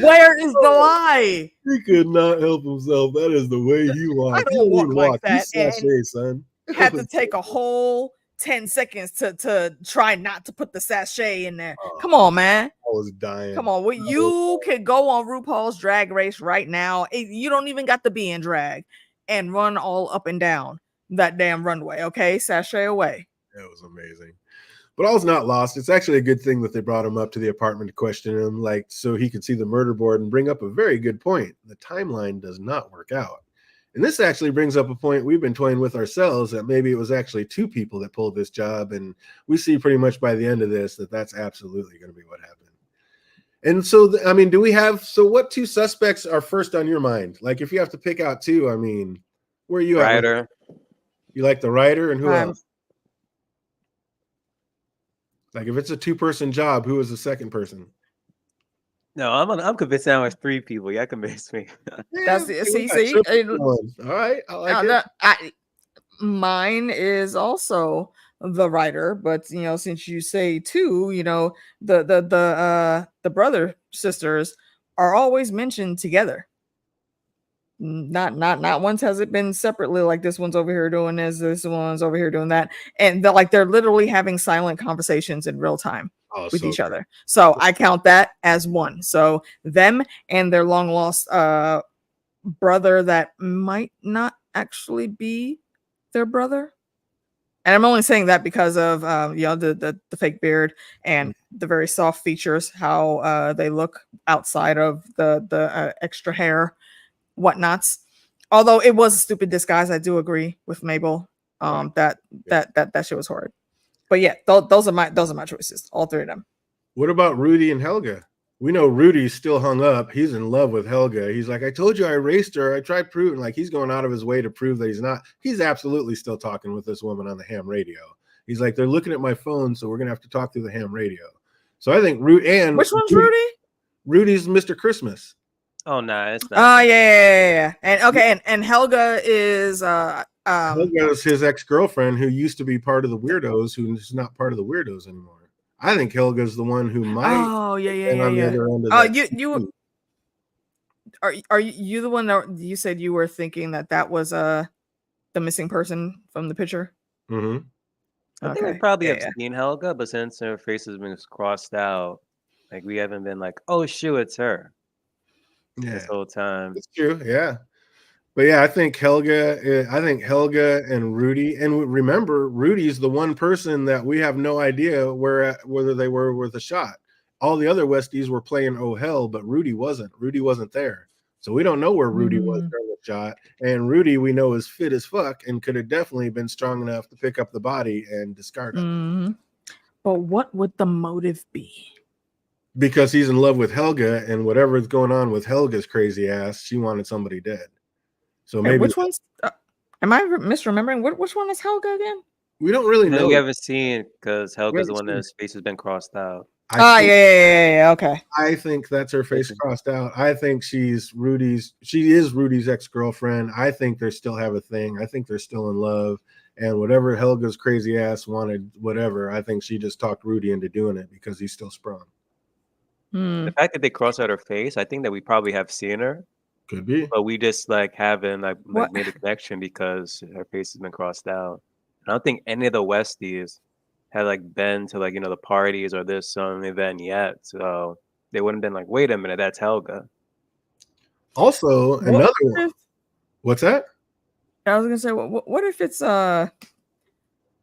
Where is the lie? He could not help himself. That is the way he walked. I don't walk like that. Sachet, son. Had to take a whole 10 seconds to try not to put the sachet in there. Come on, man. I was dying. Come on. You could go on RuPaul's Drag Race right now. You don't even got to be in drag and run all up and down that damn runway. Okay, sachet away. That was amazing. But all's not lost. It's actually a good thing that they brought him up to the apartment to question him, like so he could see the murder board and bring up a very good point. The timeline does not work out. And this actually brings up a point we've been toying with ourselves, that maybe it was actually two people that pulled this job. And we see pretty much by the end of this that that's absolutely going to be what happened. And so, I mean, what two suspects are first on your mind? Like, if you have to pick out two, I mean, where are you at? Writer. You like the writer, and who else? Like, if it's a two-person job, who is the second person? No, I'm convinced now it's three people. Yeah, convince me. That's it. See. All right, I like it. Mine is also the writer, but since you say two, the brother sisters are always mentioned together. Not once has it been separately, like this one's over here doing this one's over here doing that, and they're literally having silent conversations in real time with each other. So I count that as one. So them and their long lost brother that might not actually be their brother. And I'm only saying that because of the fake beard and the very soft features, how they look outside of the extra hair, whatnots. Although it was a stupid disguise, I do agree with Mabel. That shit was horrid. But yeah, those are my choices, all three of them. What about Rudy and Helga? We know Rudy's still hung up. He's in love with Helga. He's like, I told you I erased her. I tried proving, like, he's going out of his way to prove that he's not. He's absolutely still talking with this woman on the ham radio. He's like, they're looking at my phone, so we're going to have to talk through the ham radio. So I think Which one's Rudy? Rudy's Mr. Christmas. Oh, no, it's not. Oh, yeah. And okay, and Helga is Helga's his ex-girlfriend who used to be part of the Weirdos, who's not part of the Weirdos anymore. I think Helga's the one who might. Oh, yeah. Oh, you are you the one that you said you were thinking that was the missing person from the picture? Mm-hmm. I think we probably have seen Helga, but since her face has been crossed out, like we haven't been like, oh shoot, it's her. Yeah, this whole time. It's true. Yeah. But yeah, I think Helga and Rudy, and remember, Rudy's the one person that we have no idea whether they were worth a shot. All the other Westies were playing oh hell, but Rudy wasn't. Rudy wasn't there. So we don't know where Rudy was during the shot. And Rudy, we know, is fit as fuck and could have definitely been strong enough to pick up the body and discard it. But what would the motive be? Because he's in love with Helga, and whatever's going on with Helga's crazy ass, she wanted somebody dead. So maybe which one's am I misremembering? Which one is Helga again? We don't really know. We haven't seen because Helga's the one whose face has been crossed out. Yeah. Okay. I think that's her face crossed out. I think she is Rudy's ex-girlfriend. I think they still have a thing. I think they're still in love. And whatever Helga's crazy ass wanted, whatever, I think she just talked Rudy into doing it because he's still sprung. The fact that they crossed out her face, I think that we probably have seen her. Could be. But we just haven't made a connection because her face has been crossed out. I don't think any of the Westies had been to the parties or this some event yet. So they wouldn't have been wait a minute, that's Helga. Also, another one. What's that? I was gonna say, what if it's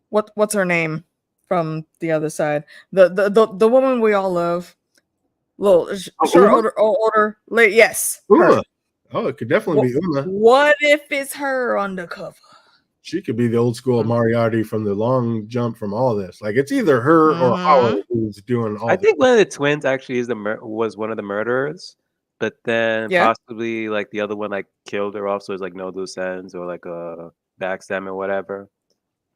what's her name from the other side? The woman we all love. Older late, yes. Uma. Oh, it could definitely be Uma. What if it's her undercover? She could be the old school Moriarty from the long jump from all this. It's either her or Howard who's doing all. I think one of the twins actually was one of the murderers, but then possibly the other one killed her off, so it's no loose ends or a backstab or whatever.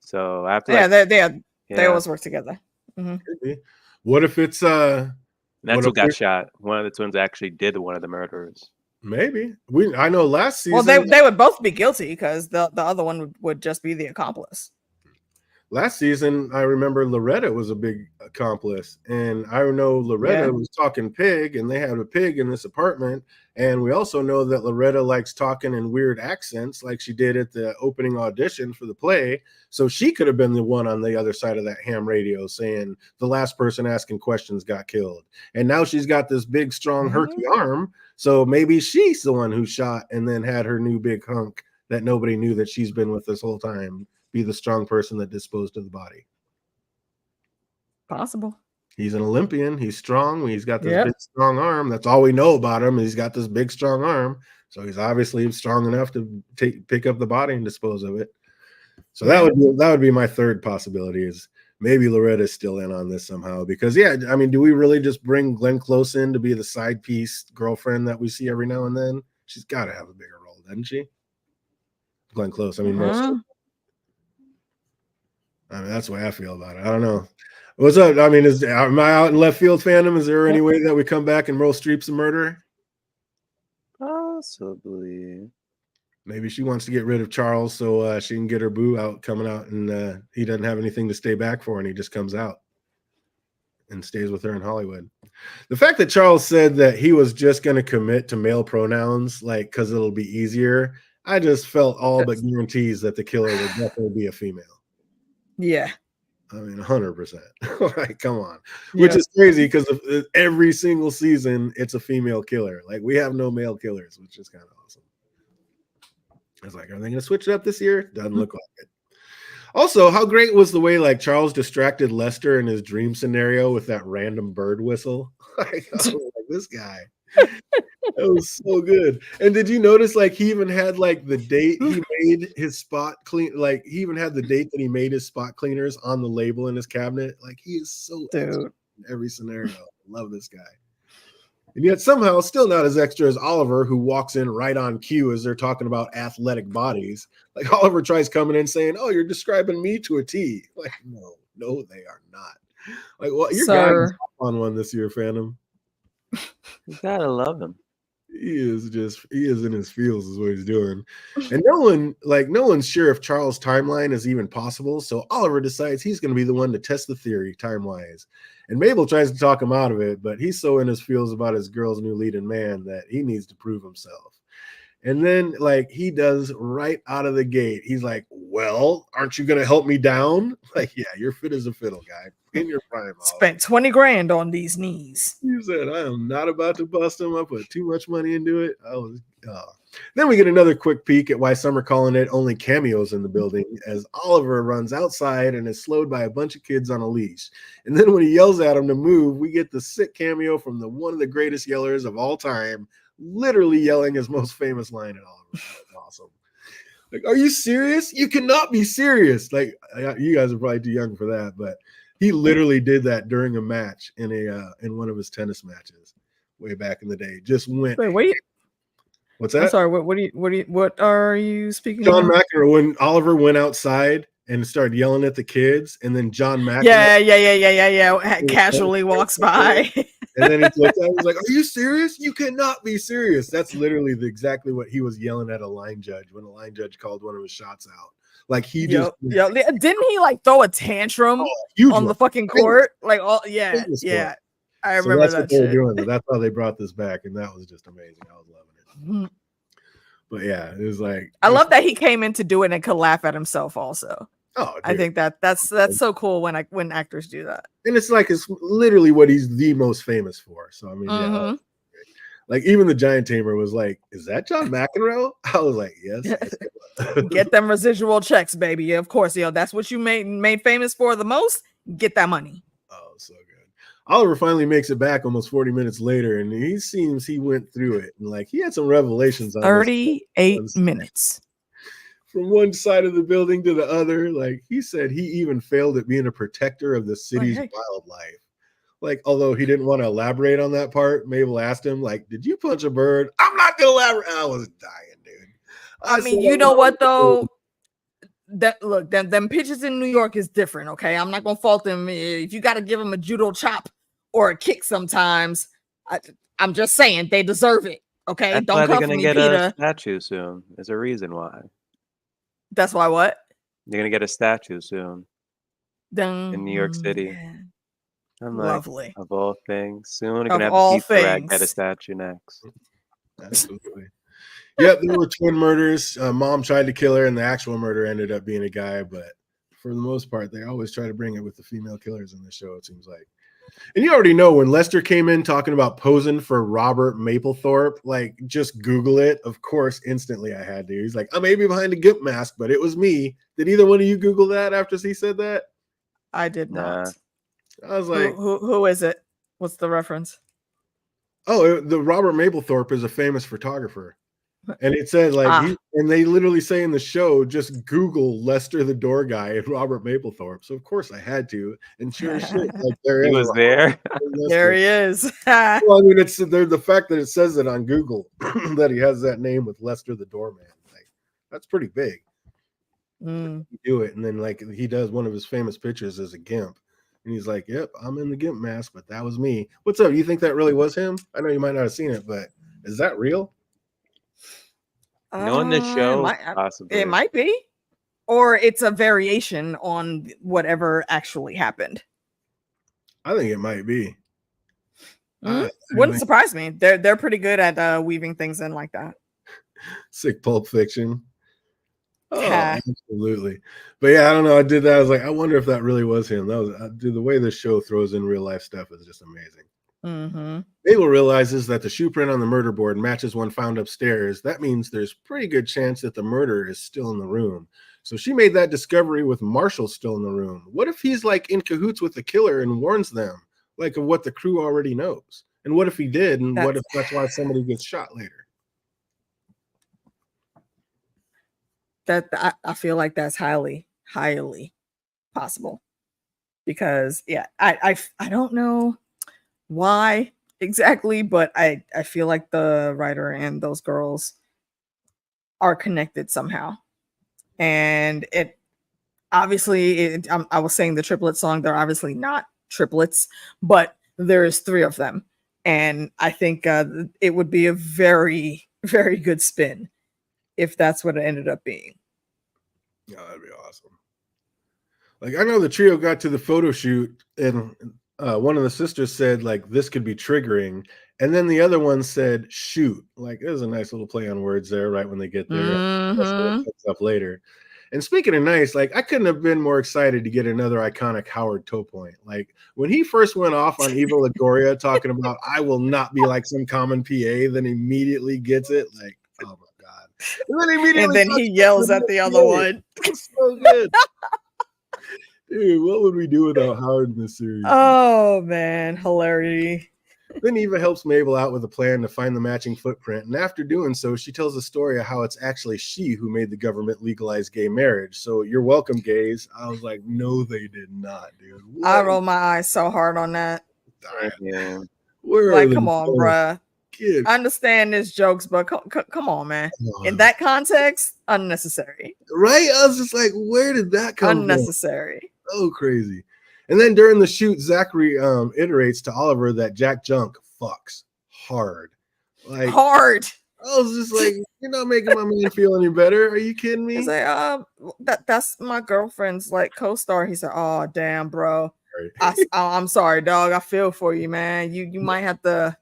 So after they always work together. What if it's That's who got shot. One of the twins actually did one of the murderers. Maybe I know last season. Well, they would both be guilty because the other one would just be the accomplice. Last season, I remember Loretta was a big accomplice, and I know Loretta was talking pig, and they had a pig in this apartment. And we also know that Loretta likes talking in weird accents, like she did at the opening audition for the play. So she could have been the one on the other side of that ham radio saying the last person asking questions got killed. And now she's got this big, strong, herky arm. So maybe she's the one who shot and then had her new big hunk that nobody knew that she's been with this whole time be the strong person that disposed of the body. Possible. He's an Olympian. He's strong. He's got this big, strong arm. That's all we know about him. He's got this big, strong arm. So he's obviously strong enough to pick up the body and dispose of it. So that would be my third possibility, is maybe Loretta's still in on this somehow. Because do we really just bring Glenn Close in to be the side piece girlfriend that we see every now and then? She's got to have a bigger role, doesn't she? Glenn Close. That's the way I feel about it. I don't know. What's up? Am I out in left field fandom? Is there any way that we come back and Meryl Streep's a murderer? Possibly. Maybe she wants to get rid of Charles so she can get her boo coming out, and he doesn't have anything to stay back for, and he just comes out and stays with her in Hollywood. The fact that Charles said that he was just going to commit to male pronouns, because it'll be easier, I just felt all but guarantees that the killer would definitely be a female. Yeah. 100%. Come on. Which is crazy because every single season it's a female killer. We have no male killers, which is kind of awesome. I was are they going to switch it up this year? Doesn't look like it. Also, how great was the way like Charles distracted Lester in his dream scenario with that random bird whistle? Like, I was like, this guy. That was so good. And did you notice like he even had like the date he made his spot clean? Like he even had the date that he made his spot cleaners on the label in his cabinet. Like he is so extra in every scenario. Love this guy. And yet somehow still not as extra as Oliver, who walks in right on cue as they're talking about athletic bodies. Like Oliver tries coming in saying, "Oh, you're describing me to a T." Like, no, they are not. Like, well, your guy's on one this year, Phantom. You gotta love him. He is in his feels is what he's doing. And no one's sure if Charles' timeline is even possible. So Oliver decides he's going to be the one to test the theory time-wise. And Mabel tries to talk him out of it, but he's so in his feels about his girl's new leading man that he needs to prove himself. And then like he does right out of the gate. He's like, "Well, aren't you going to help me down?" Like, yeah, you're fit as a fiddle, guy. In your prime. Spent 20 grand on these knees. You said, "I am not about to bust them. I put too much money into it." Then we get another quick peek at why some are calling it only cameos in the building as Oliver runs outside and is slowed by a bunch of kids on a leash. And then when he yells at him to move, we get the sick cameo from one of the greatest yellers of all time, literally yelling his most famous line at Oliver. That was awesome. Like, "Are you serious? You cannot be serious." Like, you guys are probably too young for that, but he literally did that during a match in one of his tennis matches way back in the day. Just went. Wait. What's that? I'm sorry. What are you speaking? John McEnroe, when Oliver went outside and started yelling at the kids, and then John McEnroe. Yeah. Casually walks by. And then he looked at him, was like, "Are you serious? You cannot be serious." That's literally exactly what he was yelling at a line judge when a line judge called one of his shots out. Like he just didn't he like throw a tantrum on the fucking court? Like, yeah. I remember that's that what they shit. were doing, but that's how they brought this back, and that was just amazing. I was loving it. But yeah, it was like I love that he came in to do it and could laugh at himself also. Oh, dude. I think that's so cool when actors do that. And it's literally what he's the most famous for. So I mean, yeah. Like even the Giant Tamer was like, "Is that John McEnroe?" I was like, "Yes." Get them residual checks, baby. Of course, that's what you made famous for the most. Get that money. Oh, so good. Oliver finally makes it back almost 40 minutes later, and he seems he went through it and like he had some revelations on 38 minutes. From one side of the building to the other. Like he said he even failed at being a protector of the city's wildlife. Like, although he didn't want to elaborate on that part, Mabel asked him, like, "Did you punch a bird?" "I'm not gonna elaborate." I was dying, dude. I mean, you know what though? Them pitches in New York is different. Okay, I'm not gonna fault them. If you got to give them a judo chop or a kick, sometimes I'm just saying they deserve it. Okay, That's don't why they're come for gonna me, get Peter. a statue soon. There's a reason why. That's why what? They're gonna get a statue soon in New York City. Yeah. I'm Lovely. Like, of all things, soon we're gonna Of have all to Easter egg things. get a statue next. Absolutely. Yep, there were twin murders. Mom tried to kill her, and the actual murder ended up being a guy. But for the most part, they always try to bring it with the female killers in the show, it seems like. And you already know when Lester came in talking about posing for Robert Mapplethorpe, like just Google it. Of course, instantly I had to. He's like, "I may be behind a gimp mask, but it was me." Did either one of you Google that after he said that? I did not. I was like, who is it? What's the reference? Oh, the Robert Mapplethorpe is a famous photographer. And it said like and they literally say in the show, just Google Lester the door guy and Robert Mapplethorpe. So of course I had to, and sure as shit, like there he was there. There he is. Well, I mean, it's the fact that it says it on Google that he has that name with Lester the doorman. Like that's pretty big. You do it, and then like he does one of his famous pictures as a gimp, and he's like, "Yep, I'm in the gimp mask, but that was me." What's up? You think that really was him? I know you might not have seen it, but is that real? Knowing this show, possibly. It might be, or it's a variation on whatever actually happened. I think it might be. Wouldn't surprise me. They're pretty good at weaving things in like that. Sick Pulp Fiction. Oh, absolutely. But yeah, I don't know. I did that. I was like, I wonder if that really was him. That was the way this show throws in real life stuff is just amazing. Mabel realizes that the shoe print on the murder board matches one found upstairs. That means there's pretty good chance that the murderer is still in the room. So she made that discovery with Marshall still in the room. What if he's like in cahoots with the killer and warns them like of what the crew already knows? And what if he did? And what if that's why somebody gets shot later? That I feel like that's highly possible, because I don't know why exactly, but I feel like the writer and those girls are connected somehow. And it obviously, I was saying the triplet song, they're obviously not triplets, but there's 3 of them, and I think it would be a very, very good spin if that's what it ended up being. Yeah, that'd be awesome. Like, I know the trio got to the photo shoot, and one of the sisters said like this could be triggering, and then the other one said shoot. Like, there's a nice little play on words there right when they get there. Mm-hmm. Up later. And speaking of nice, like, I couldn't have been more excited to get another iconic Howard toe point. Like, when he first went off on Eva Longoria talking about I will not be like some common PA, then immediately gets it. Like, oh my God. And then he yells at the other one. It's so good. Dude, what would we do without Howard in this series? Oh man, hilarity. Then Eva helps Mabel out with a plan to find the matching footprint, and after doing so, she tells the story of how it's actually she who made the government legalize gay marriage. So you're welcome, gays. I was like, no, they did not, dude. What? I rolled my eyes so hard on that. Yeah. Like, come on, bruh. I understand this jokes, but come on, man. In that context, unnecessary. Right? I was just like, where did that come from? Unnecessary. So crazy. And then during the shoot, Zachary iterates to Oliver that Jack Junk fucks hard. Like, hard. I was just like, you're not making my man feel any better. Are you kidding me? He's like, that's my girlfriend's like co-star. He said, oh damn, bro. Right. I'm sorry, dog. I feel for you, man. You might have to,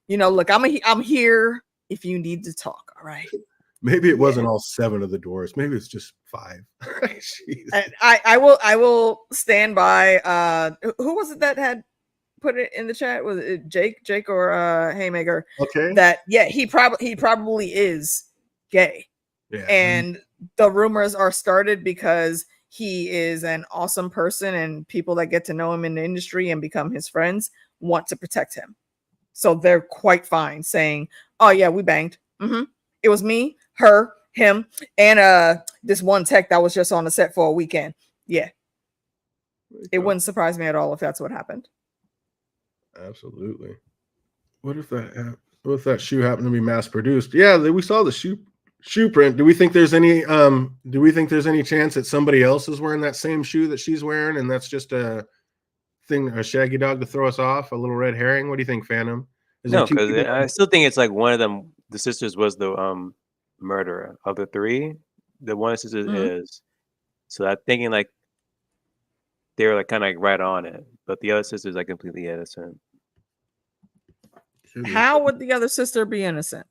look, I'm here if you need to talk. All right. Maybe it wasn't all 7 of the doors. Maybe it's just 5. And I will stand by. Who was it that had put it in the chat? Was it Jake or Haymaker? Okay. That he probably is gay. Yeah. And the rumors are started because he is an awesome person, and people that get to know him in the industry and become his friends want to protect him. So they're quite fine saying, "Oh yeah, we banged. Mm-hmm. It was me, her, him, and this one tech that was just on the set for a weekend." Yeah. It wouldn't surprise me at all if that's what happened. Absolutely. What if that shoe happened to be mass produced? Yeah, we saw the shoe print. Do we think there's any chance that somebody else is wearing that same shoe that she's wearing, and that's just a shaggy dog to throw us off, a little red herring? What do you think, Phantom? No, because I still think it's like one of them, the sisters was the murderer of the 3. The one of the sisters is. So I'm thinking like they were like kind of like right on it, but the other sister's like completely innocent. How would the other sister be innocent?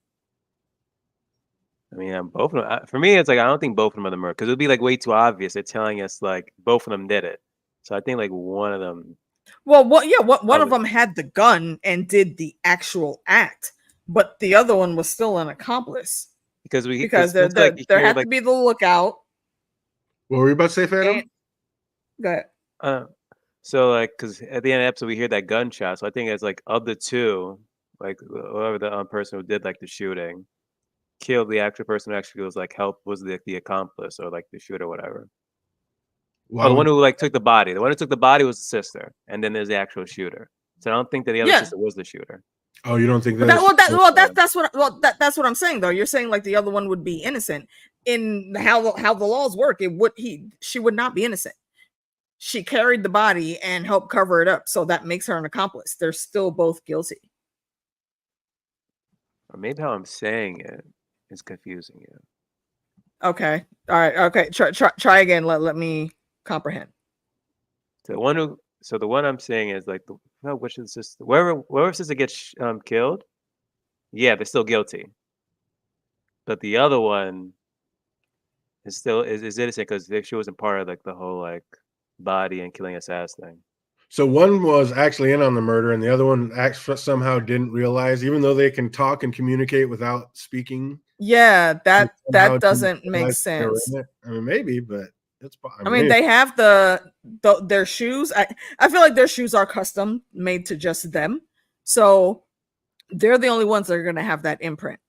I mean, both of them. For me, it's like I don't think both of them are the murderer, because it would be like way too obvious. They're telling us like both of them did it. So I think like one of them. Well, one of them had the gun and did the actual act, but the other one was still an accomplice. Because there had to be the lookout. What were you about to say, Phantom? Go ahead. So like, because at the end of the episode we hear that gunshot, so I think it's like of the 2, like whoever the person who did like the shooting killed the actual person who actually was like was the accomplice or like the shooter or whatever. The one who like took the body. The one who took the body was the sister, and then there's the actual shooter. So I don't think that the other sister was the shooter. Oh, you don't think that? That's what I'm saying though. You're saying like the other one would be innocent. In how the laws work, she would not be innocent. She carried the body and helped cover it up, so that makes her an accomplice. They're still both guilty. Or maybe how I'm saying it is confusing you. Okay. All right. Okay. Try again. Let me comprehend. The one I'm saying is like which is sister? Wherever sister gets killed, yeah, they're still guilty. But the other one is still is innocent because she wasn't part of like the whole like body and killing assassin thing. So one was actually in on the murder, and the other one somehow didn't realize, even though they can talk and communicate without speaking. Yeah, and that somehow didn't doesn't make realize they were sense. in it. I mean, maybe, but it's. I mean, they have their shoes. I feel like their shoes are custom made to just them, so they're the only ones that are gonna have that imprint.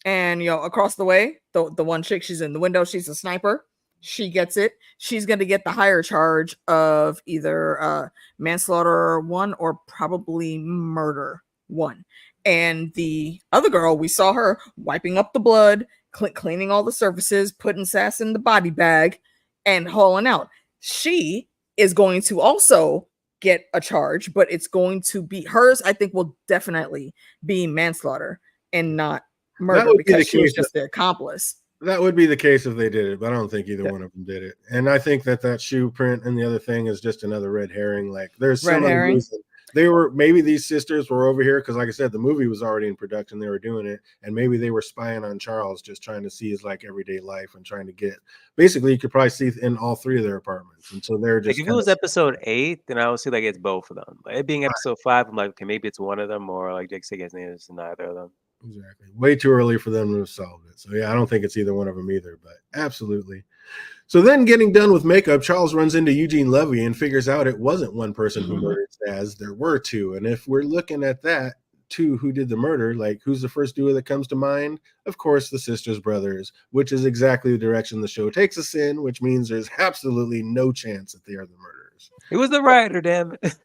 And across the way, the one chick, she's in the window. She's a sniper. She gets it. She's gonna get the higher charge of either manslaughter 1 or probably murder 1. And the other girl, we saw her wiping up the blood, cleaning all the surfaces, putting sass in the body bag, and hauling out. She is going to also get a charge, but it's going to be hers. I think will definitely be manslaughter and not murder because she was just the accomplice. That would be the case if they did it, but I don't think either one of them did it. And I think that shoe print and the other thing is just another red herring. Like there's some other reason. Maybe these sisters were over here because, like I said, the movie was already in production. They were doing it, and maybe they were spying on Charles, just trying to see his like everyday life and trying to get. Basically, you could probably see in all 3 of their apartments, and so they're just. Like if it was episode 8, then I would see like it's both of them. But it being episode 5, I'm like, okay, maybe it's one of them, or like Jake said, it's neither of them. Exactly. Way too early for them to have solved it. So yeah, I don't think it's either one of them either, but absolutely. So then getting done with makeup, Charles runs into Eugene Levy and figures out it wasn't one person who murdered Staz. There were 2. And if we're looking at that, 2 who did the murder, like who's the first duo that comes to mind? Of course, the Sisters Brothers, which is exactly the direction the show takes us in, which means there's absolutely no chance that they are the murderers. It was the writer, damn it.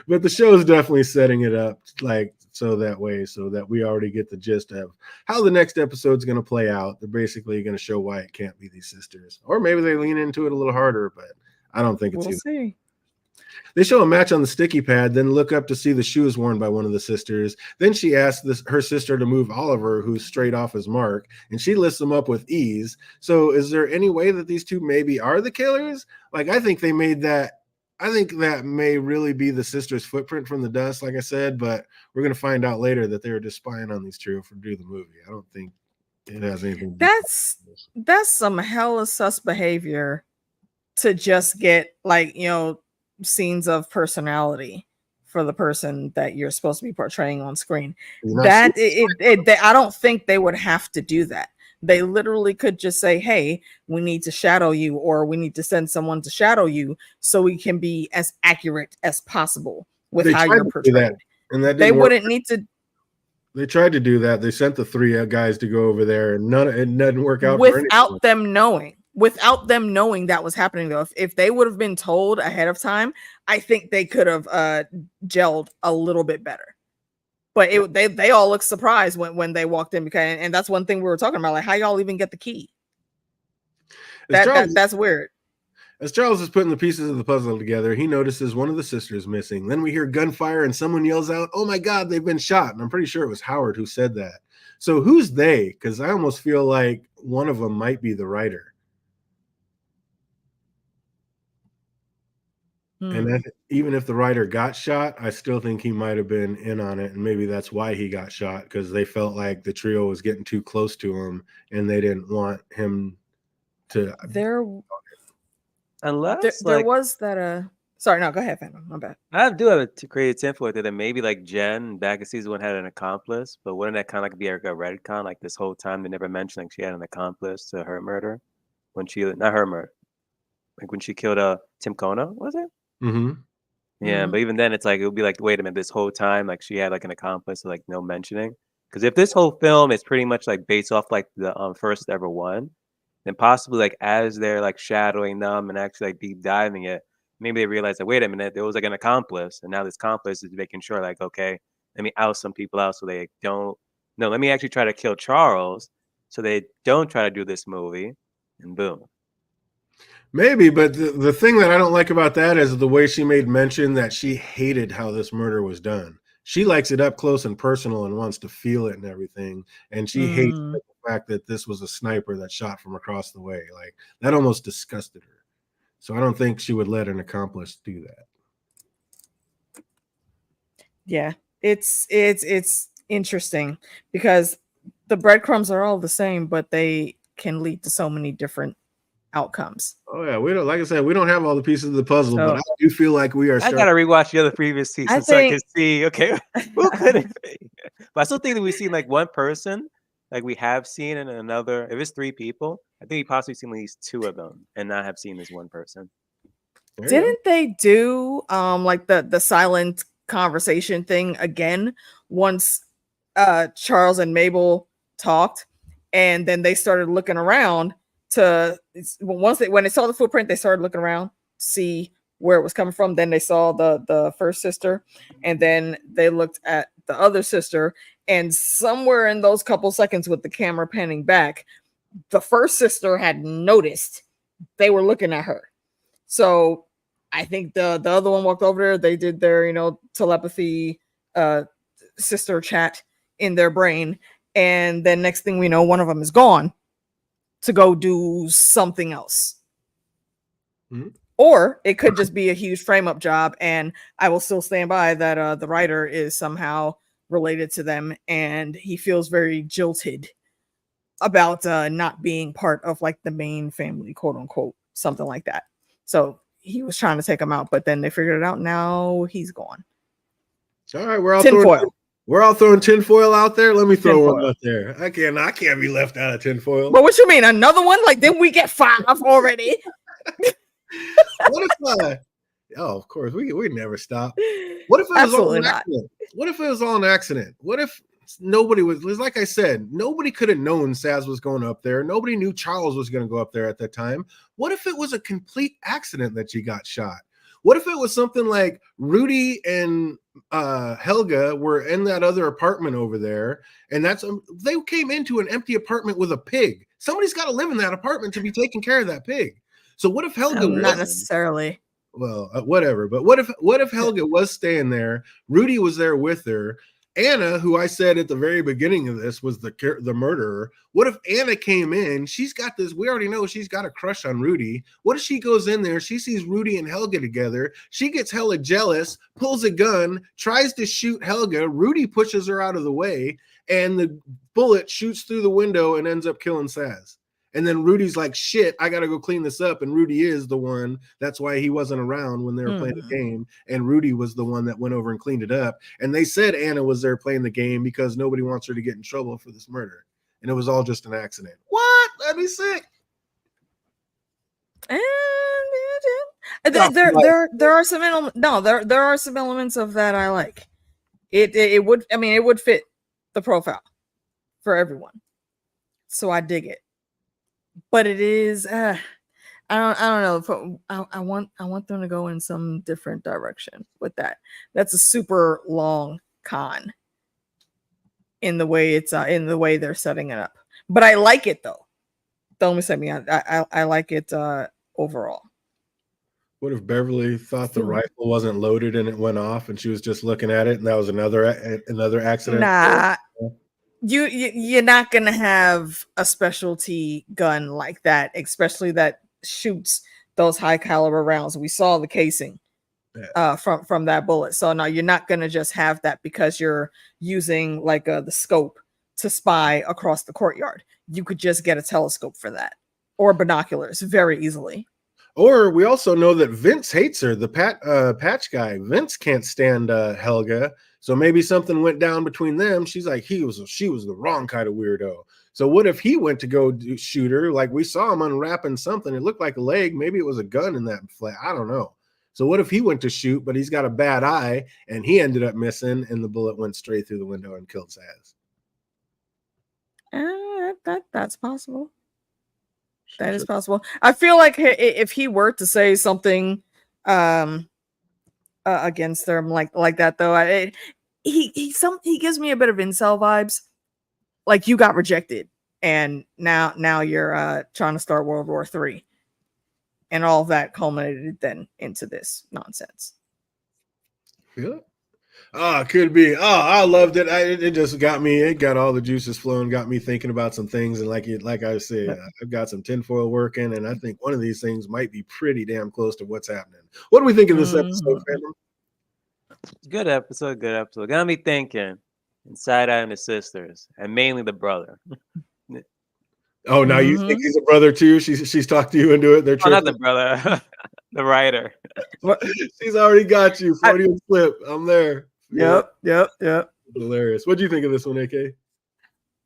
But the show is definitely setting it up like so that we already get the gist of how the next episode's going to play out. They're basically going to show why it can't be these sisters, or maybe they lean into it a little harder, but I don't think it's. We'll see. They show a match on the sticky pad, then look up to see the shoes worn by one of the sisters. Then she asks her sister to move Oliver, who's straight off his mark, and she lifts them up with ease. So is there any way that these 2 maybe are the killers? Like, I think they made that. I think that may really be the sisters' footprint from the dust, like I said, but we're going to find out later that they were just spying on these trio for do the movie. I don't think it has anything to do with that's some hella sus behavior to just get like, scenes of personality for the person that you're supposed to be portraying on screen. I don't think they would have to do that. They literally could just say, hey, we need to shadow you, or we need to send someone to shadow you so we can be as accurate as possible with how you're portrayed. And that they wouldn't need to. They tried to do that. They sent the 3 guys to go over there, and it didn't work out without them knowing. Without them knowing that was happening, though, if they would have been told ahead of time, I think they could have gelled a little bit better. But they all looked surprised when they walked in, because and that's one thing we were talking about, like how y'all even get the key. That's weird. As Charles is putting the pieces of the puzzle together, he notices one of the sisters missing. Then we hear gunfire and someone yells out, "Oh my God, they've been shot!" And I'm pretty sure it was Howard who said that. So who's they? Because I almost feel like one of them might be the writer. And even if the writer got shot, I still think he might have been in on it. And maybe that's why he got shot, because they felt like the trio was getting too close to him and they didn't want him to. Unless there was that. Sorry, no, go ahead, Phantom. My bad. I do have a creative template with it that maybe like Jen back in season 1 had an accomplice, but wouldn't that kind of like be like a retcon? Like this whole time they never mentioned like she had an accomplice to her murder when she not her murder, like when she killed Tim Kona, was it? Mm-hmm. Yeah, but even then, it's like it would be like, wait a minute, this whole time, like she had like an accomplice, like no mentioning. Because if this whole film is pretty much like based off like the first ever one, then possibly like as they're like shadowing them and actually like deep diving it, maybe they realize that wait a minute, there was like an accomplice, and now this accomplice is making sure like, okay, let me out some people out so they don't. No, let me actually try to kill Charles so they don't try to do this movie, and boom. Maybe, but the thing that I don't like about that is the way she made mention that she hated how this murder was done. She likes it up close and personal and wants to feel it and everything. And she hates the fact that this was a sniper that shot from across the way. Like that almost disgusted her. So I don't think she would let an accomplice do that. Yeah, it's interesting because the breadcrumbs are all the same, but they can lead to so many different outcomes. Oh yeah, we don't. Like I said, we don't have all the pieces of the puzzle, but I do feel like we are. I gotta rewatch the other previous seasons so I can see. Okay, who could it be? But I still think that we've seen like one person like we have seen in another. If it's 3 people, I think we possibly seen at least 2 of them, and not have seen this one person. Didn't they do like the silent conversation thing again once Charles and Mabel talked, and then they started looking around to when they saw the footprint, they started looking around to see where it was coming from. Then they saw the first sister, and then they looked at the other sister, and somewhere in those couple seconds with the camera panning back, the first sister had noticed they were looking at her. So I think the other one walked over there. They did their, telepathy sister chat in their brain. And then next thing we know, one of them is gone to go do something else. Mm-hmm. Or it could just be a huge frame up job. And I will still stand by that the writer is somehow related to them. And he feels very jilted about not being part of like the main family, quote unquote, something like that. So he was trying to take him out, but then they figured it out. Now he's gone. All right, we're all throwing tinfoil out there. Let me throw one out there. I can't be left out of tinfoil. But what you mean, another one? Like, then we get 5 already. What if of course we never stop. What if it was all an accident? What if it was all an accident? What if nobody was like I said, nobody could have known Saz was going up there. Nobody knew Charles was going to go up there at that time. What if it was a complete accident that she got shot? What if it was something like Rudy and Helga were in that other apartment over there, and they came into an empty apartment with a pig. Somebody's got to live in that apartment to be taking care of that pig. So what if Helga not necessarily? Well, whatever. But what if Helga was staying there? Rudy was there with her. Anna, who I said at the very beginning of this was the murderer. What if Anna came in? She's got this. We already know she's got a crush on Rudy. What if she goes in there? She sees Rudy and Helga together. She gets hella jealous, pulls a gun, tries to shoot Helga. Rudy pushes her out of the way, and the bullet shoots through the window and ends up killing Saz. And then Rudy's like, shit, I got to go clean this up. And Rudy is the one. That's why he wasn't around when they were playing the game. And Rudy was the one that went over and cleaned it up. And they said Anna was there playing the game because nobody wants her to get in trouble for this murder. And it was all just an accident. What? That'd be sick. There are some elements. No, there are some elements of that I like. It would fit the profile for everyone. So I dig it. But it is I don't know. I want them to go in some different direction with that. That's a super long con in the way they're setting it up. But I like it though. Don't mistake me. I like it overall. What if Beverly thought the rifle wasn't loaded and it went off and she was just looking at it and that was another accident? Nah. You're not gonna have a specialty gun like that, especially that shoots those high caliber rounds. We saw the casing from that bullet. So no, you're not gonna just have that because you're using like the scope to spy across the courtyard. You could just get a telescope for that or binoculars very easily. Or we also know that Vince hates her, the patch guy. Vince can't stand Helga. So maybe something went down between them. She's like, she was the wrong kind of weirdo. So what if he went to go shoot her? Like we saw him unwrapping something. It looked like a leg. Maybe it was a gun in that flat. I don't know. So what if he went to shoot, but he's got a bad eye and he ended up missing and the bullet went straight through the window and killed Saz? That's possible. That is possible. I feel like if he were to say something against them like that though, he gives me a bit of incel vibes. Like you got rejected and now you're trying to start World War III, and all of that culminated then into this nonsense. Yeah. Oh, could be. Oh, I loved it. It just got me. It got all the juices flowing. Got me thinking about some things. And like I said, I've got some tinfoil working, and I think one of these things might be pretty damn close to what's happening. What do we think of this episode, fandom? Good episode. Got me thinking. Inside Eye and the sisters, and mainly the brother. Oh, now you think he's a brother too? She's talked to you into it. They're not the brother, the writer. She's already got you. Freudian slip. I'm there. Yep. Hilarious. What do you think of this one, AK?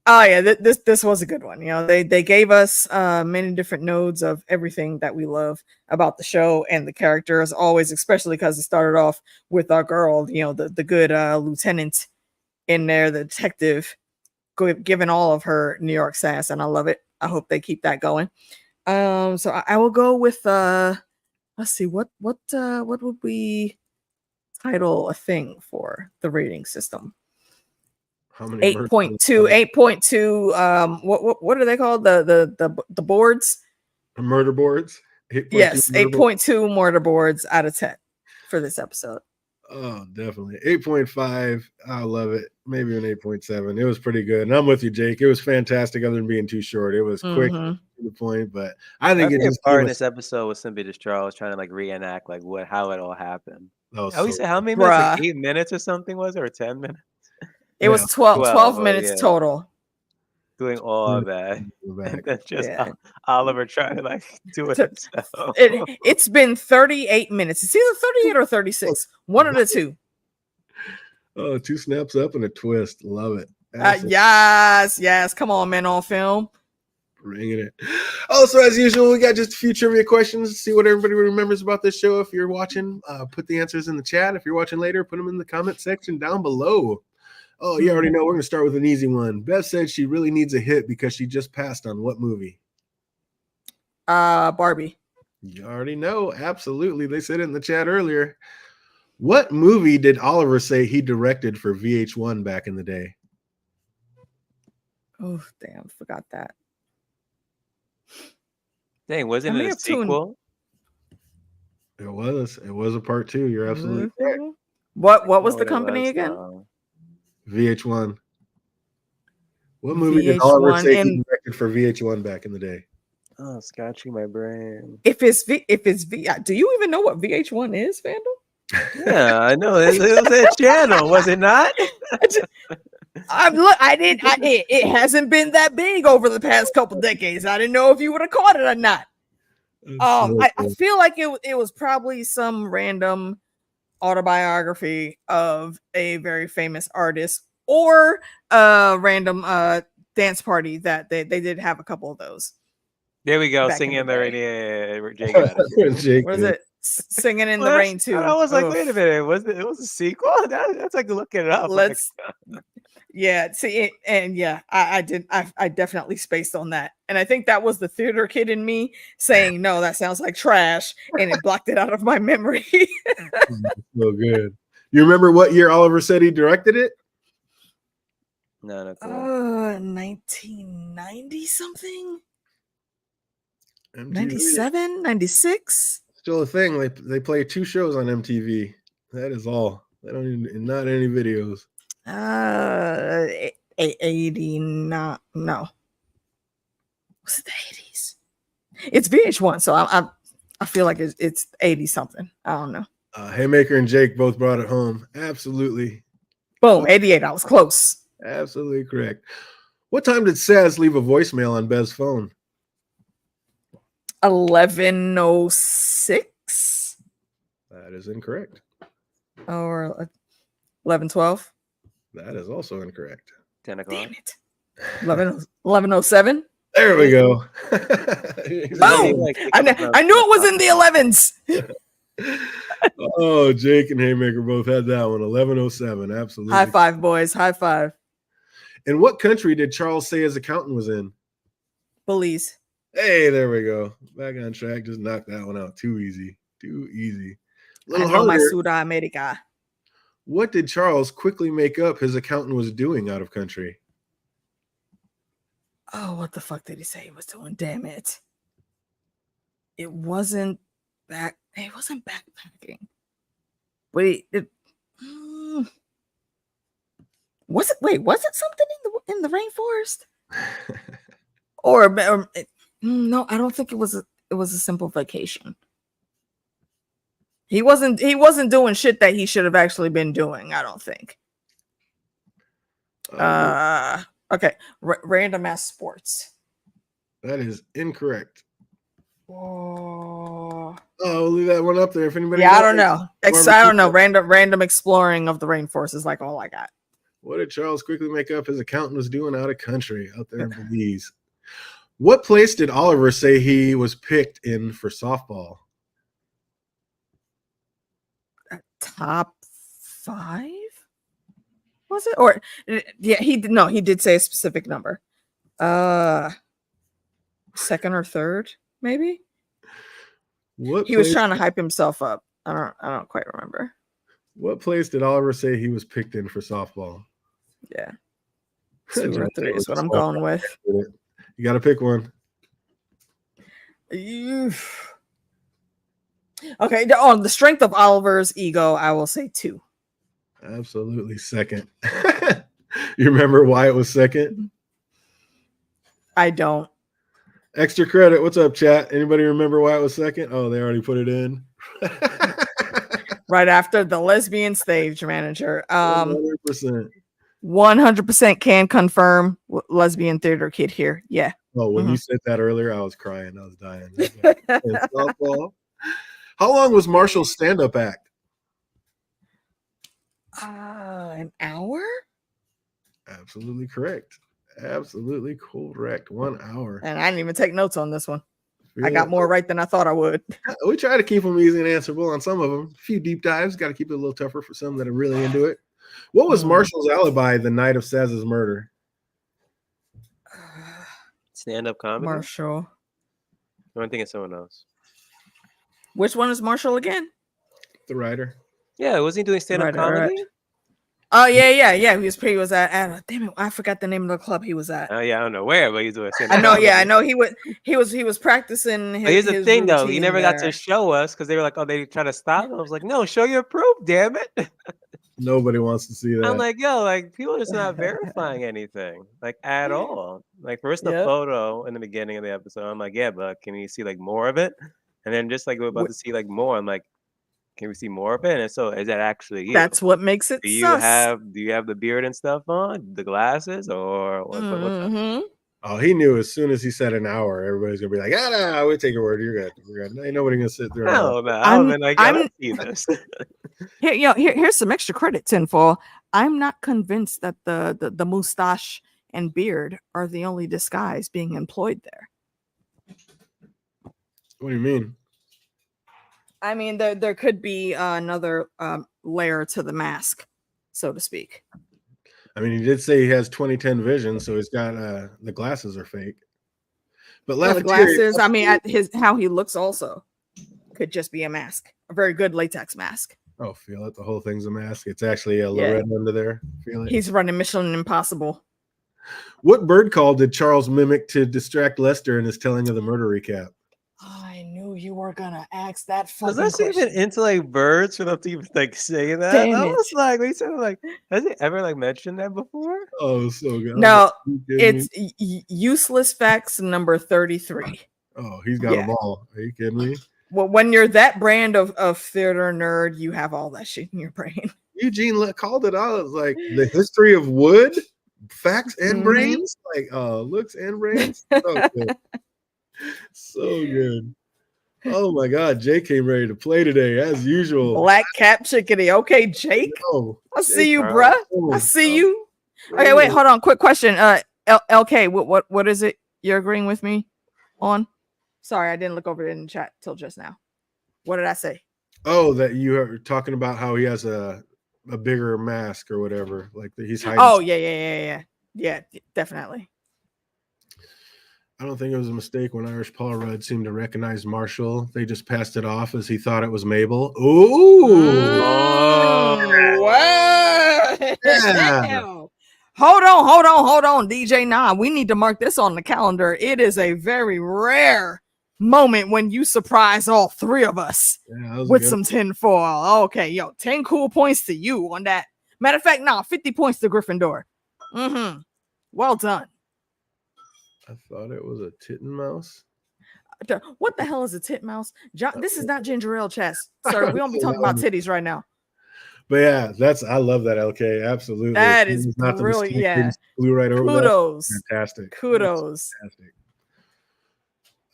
Oh yeah, this was a good one. You know, they gave us many different nodes of everything that we love about the show and the characters. Always, especially because it started off with our girl, you know, the good lieutenant in there, the detective, giving all of her New York sass, and I love it. I hope they keep that going. So I will go with let's see what would we title a thing for the rating system. How many 8.2 8.2 what are they called, the boards, murder boards? 8.2 yes, murder boards? 8.2 mortar boards out of 10 for this episode. Oh, definitely 8.5. I love it. Maybe an 8.7. It was pretty good, and I'm with you, Jake. It was fantastic other than being too short. It was quick to the point, but I think it just part in this episode was simply just Charles trying to like reenact like how it all happened. Oh, We said how many Bruh. minutes? Like 8 minutes or something, was it, or 10 minutes? It was 12 minutes yeah. total. Doing all of that. And then just Oliver trying to like do it himself. It's been 38 minutes. It's either 38 or 36. One of the two. Oh, 2 snaps up and a twist. Love it. Yes. Come on, men on film. Bringing it. Also, as usual, we got just a few trivia questions. See what everybody remembers about this show. If you're watching, put the answers in the chat. If you're watching later, put them in the comment section down below. Oh, you already know. We're going to start with an easy one. Bev said she really needs a hit because she just passed on what movie? Barbie. You already know. Absolutely. They said it in the chat earlier. What movie did Oliver say he directed for VH1 back in the day? Oh, damn. Forgot that. Dang, wasn't it a sequel? It was. It was a part 2. You're absolutely correct. What was the company again? VH1. What movie did Oliver say he directed for VH1 back in the day? Oh, scratching my brain. If it's do you even know what VH1 is, Vandal? Yeah, I know. It was that channel, was it not? It hasn't been that big over the past couple decades. I didn't know if you would have caught it or not. I feel like it was probably some random autobiography of a very famous artist or a random dance party that they did have a couple of those. There we go, singing in the rain. Yeah, Jake got it. What is it? Singing in the rain too. I was like, wait a minute, it was a sequel? That's like looking it up. Let's yeah, see it, and yeah, I definitely spaced on that. And I think that was the theater kid in me saying, no, that sounds like trash, and it blocked it out of my memory. So good. You remember what year Oliver said he directed it? No, that's 1990 something. 97, 96. Still a thing. They play 2 shows on MTV. That is all. They don't even, not any videos. 80, no. Was it the 80s? It's VH1, so I feel like it's 80 something. I don't know. Haymaker and Jake both brought it home. Absolutely. Boom, 88. I was close. Absolutely correct. What time did Saz leave a voicemail on Bev's phone? 11:06. That is incorrect. Or 11:12. That is also incorrect. 10 o'clock. Damn it. 11:07. There we go. Boom! I knew it was in the 11s. Oh, Jake and Haymaker both had that one. 11:07. Absolutely. High five, boys. High five. In what country did Charles say his accountant was in? Belize. Hey, there we go. Back on track. Just knocked that one out. Too easy. Too easy. I know my Sudamerica. What did Charles quickly make up his accountant was doing out of country? Oh, what the fuck did he say he was doing? Damn it. It wasn't backpacking. Wait, was it something in the rainforest? or no, I don't think it was a simple vacation. He wasn't doing shit that he should have actually been doing, I don't think. Okay, random ass sports. That is incorrect. Oh, we'll leave that one up there if anybody. Yeah, I don't know. I don't know. Random exploring of the rainforest is like all I got. What did Charles quickly make up his accountant was doing out of country, out there in Belize? What place did Oliver say he was picked in for softball? Top 5? Was it? Or yeah, he did say a specific number. Second or third, maybe. What he was trying to hype himself up. I don't quite remember. What place did Oliver say he was picked in for softball? Yeah. 2 or 3 is what I'm going with. You got to pick one. Okay. On the strength of Oliver's ego, I will say 2. Absolutely second. You remember why it was second? I don't. Extra credit. What's up, chat? Anybody remember why it was second? Oh, they already put it in. Right after the lesbian stage manager. 100%. 100% can confirm lesbian theater kid here. Yeah. Oh, when you said that earlier, I was crying. I was dying. Softball. How long was Marshall's stand-up act? An hour? Absolutely correct. Absolutely correct. 1 hour. And I didn't even take notes on this one. Yeah. I got more right than I thought I would. We try to keep them easy and answerable on some of them. A few deep dives. Got to keep it a little tougher for some that are really into it. What was Marshall's alibi the night of Saz's murder? Stand-up comedy? Marshall. I don't think it's someone else. Which one is Marshall again? The writer. Yeah, wasn't he doing stand-up comedy? Right. Oh yeah. He was at damn it, I forgot the name of the club he was at. Oh yeah, I don't know where, but he's doing stand-up comedy. I know he was practicing his, but here's the thing though, he never got there. to show us because they were like, oh, they try to stop him. I was like, no, show your proof, damn it. Nobody wants to see that. I'm like, yo, like people are just not verifying anything, like at all. Like first the photo in the beginning of the episode, I'm like, yeah, but can you see like more of it? And then just like we're about to see like more, I'm like, can we see more of it? And so is that actually you? That's what makes it do you have the beard and stuff on, the glasses, or what's up? Oh, he knew as soon as he said an hour, everybody's gonna be like, no, we take your word. You're good. Ain't nobody gonna sit there. No, I'm like, I see this. Here's some extra credit, Tinfoil. I'm not convinced that the mustache and beard are the only disguise being employed there. What do you mean? I mean, there could be another layer to the mask, so to speak. I mean, he did say he has 20/10 vision, so he's got the glasses are fake. But the glasses, I mean, how he looks also could just be a mask, a very good latex mask. Oh, feel it. The whole thing's a mask. It's actually a Loretta under there. Feel it. He's running Mission Impossible. What bird call did Charles mimic to distract Lester in his telling of the murder recap? I knew you were gonna ask that. Was Lester even into like birds for them to even like say that? Damn I it. was like, we said like, has he ever like mentioned that before? Oh, so good. No, it's useless facts number 33. Oh, he's got them all. Are you kidding me? Well, when you're that brand of theater nerd, you have all that shit in your brain. Eugene called it out. It's like the history of wood, facts and brains. Like looks and brains. So good. So good. Oh my God, Jake came ready to play today as usual. Black cap chickadee. Okay, Jake. No, I see you, bruh. I see you. Okay, wait, hold on. Quick question. LK, what is it you're agreeing with me on? Sorry, I didn't look over it in the chat till just now. What did I say? Oh, that you are talking about how he has a bigger mask or whatever. Like he's hiding. Oh, yeah, definitely. I don't think it was a mistake when Irish Paul Rudd seemed to recognize Marshall. They just passed it off as he thought it was Mabel. Ooh. Wow. Yeah. Hold on, DJ Nah. We need to mark this on the calendar. It is a very rare moment when you surprise all three of us with some tinfoil. Okay, 10 cool points to you on that. Matter of fact, 50 points to Gryffindor. Well done. I thought it was a titmouse. What the hell is a titmouse? This is not ginger ale chess. Sir, we don't be talking about titties right now. But yeah, I love that, LK. Absolutely. That is not really, Flew right over kudos. That. Fantastic. Kudos. Fantastic.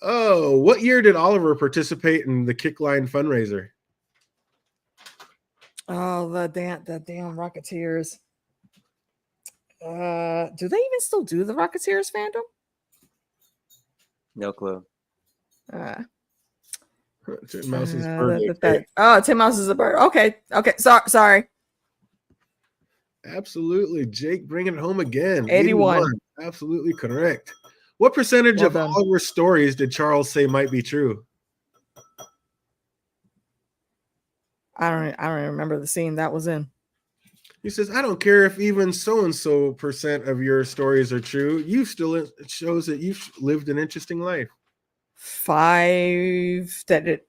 Oh, what year did Oliver participate in the Kickline fundraiser? Oh, the damn Rocketeers. Do they even still do the Rocketeers fandom? No clue. Mouse's birthday. Tim Mouse is a bird. Okay. Sorry. Absolutely, Jake, bringing it home again. 81. Absolutely correct. What percentage Well of done. Oliver's stories did Charles say might be true? I don't remember the scene that was in. He says, I don't care if even so-and-so percent of your stories are true. You still, it shows that you've lived an interesting life. 5 that it.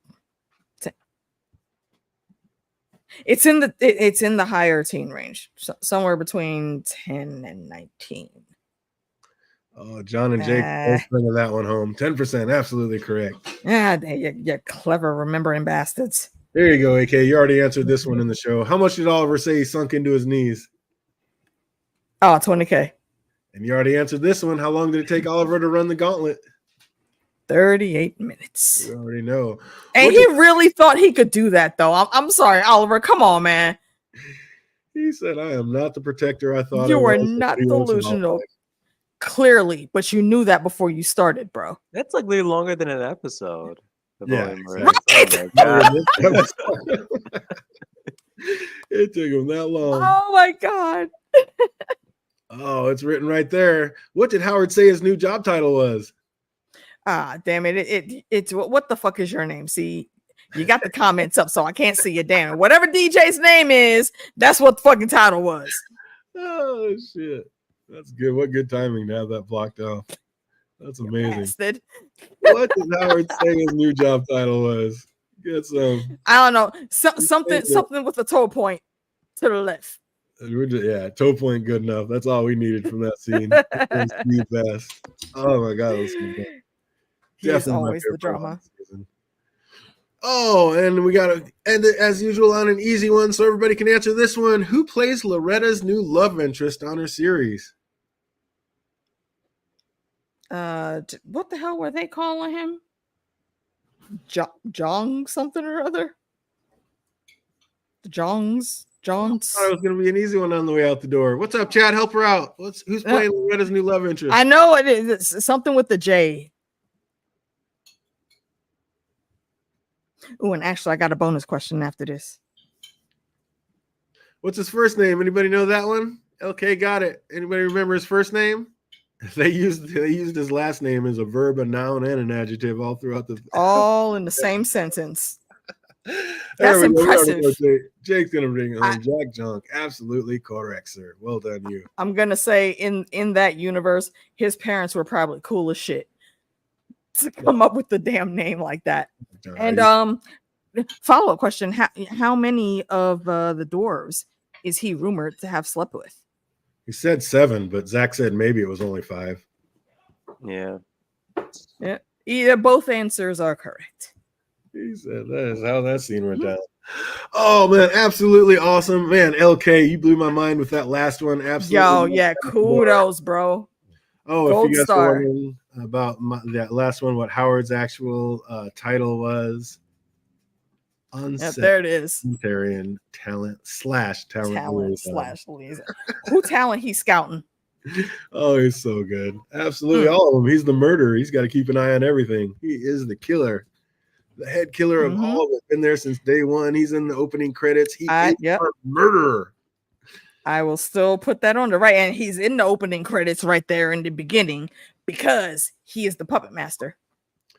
It's in the higher teen range, so somewhere between 10 and 19. Oh, John and Jake both bringing that one home. 10%, absolutely correct. Yeah, you clever remembering bastards. There you go, AK. You already answered this one in the show. How much did Oliver say he sunk into his knees? Oh, 20K. And you already answered this one. How long did it take Oliver to run the gauntlet? 38 minutes. You already know. And he really thought he could do that, though. I'm sorry, Oliver. Come on, man. He said, I am not the protector I thought you I were was. not delusional. Clearly, but you knew that before you started, bro. That's like way longer than an episode. Yeah, exactly. Right? It took him that long. Oh, my God. Oh, it's written right there. What did Howard say his new job title was? Ah, damn it. It's what the fuck is your name? See, you got the comments up, so I can't see it. Damn it. Whatever DJ's name is, that's what the fucking title was. Oh, shit. That's good. What good timing to have that blocked off. That's amazing. Bastard. What did Howard say his new job title was? Get some. I don't know. Something with a toe point to the left. Yeah, toe point good enough. That's all we needed from that scene. Steve Best. Oh my God, He is always the drama. Oh, and we got to end it as usual on an easy one so everybody can answer this one. Who plays Loretta's new love interest on her series? What the hell were they calling him? Jong something or other? The Jongs? I thought it was going to be an easy one on the way out the door. What's up, Chad? Help her out. Who's playing Loretta's new love interest? I know it is. It's something with the J. Oh, and actually, I got a bonus question after this. What's his first name? Anybody know that one? LK got it. Anybody remember his first name? They used his last name as a verb, a noun, and an adjective all throughout all in the same sentence. That's impressive. Jake's gonna bring it home. Jack Junk, absolutely correct, sir. Well done, you. I'm gonna say in that universe, his parents were probably cool as shit to come up with the damn name like that. And follow-up question: how many of the dwarves is he rumored to have slept with? He said 7, but Zach said maybe it was only 5. Yeah. Either both answers are correct. He said that is how that scene went down. Oh man, absolutely awesome, man. LK, you blew my mind with that last one. Absolutely. Yo, yeah, kudos, bro. Oh, Gold if you guys star. were wondering about that last one, what Howard's actual title was. Yep, there it is. Unitarian talent liaison. Who talent he's scouting? Oh, he's so good. Absolutely, all of them. He's the murderer. He's got to keep an eye on everything. He is the killer, the head killer of all of it. Been there since day one. He's in the opening credits. He is our murderer. I will still put that on the right, and he's in the opening credits right there in the beginning because he is the puppet master.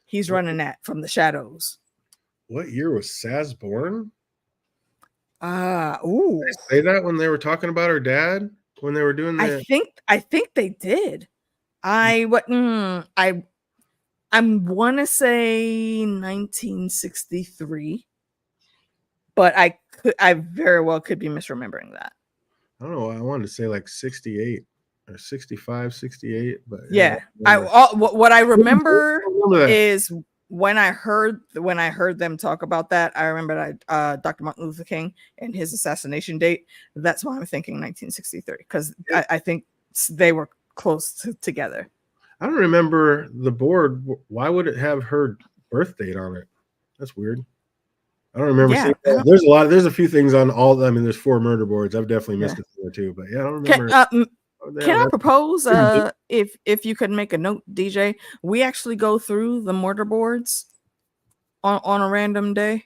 He's running that from the shadows. What year was Saz born? Ooh. Did they say that when they were talking about her dad? When they were doing that? I think they did. I want to say 1963, but I very well could be misremembering that. I don't know. I wanted to say like 68 or 65, 68, but yeah. What I remember is when I heard them talk about that, I remember that Dr. Martin Luther King and his assassination date. That's why I'm thinking 1963 because I think they were close together. I don't remember the board. Why would it have her birth date on it? That's weird. I don't remember seeing that. There's a few things on all of them. I mean, there's 4 murder boards. I've definitely missed a few or two, but yeah, I don't remember. Can I propose? If you could make a note, DJ, we actually go through the mortar boards on a random day.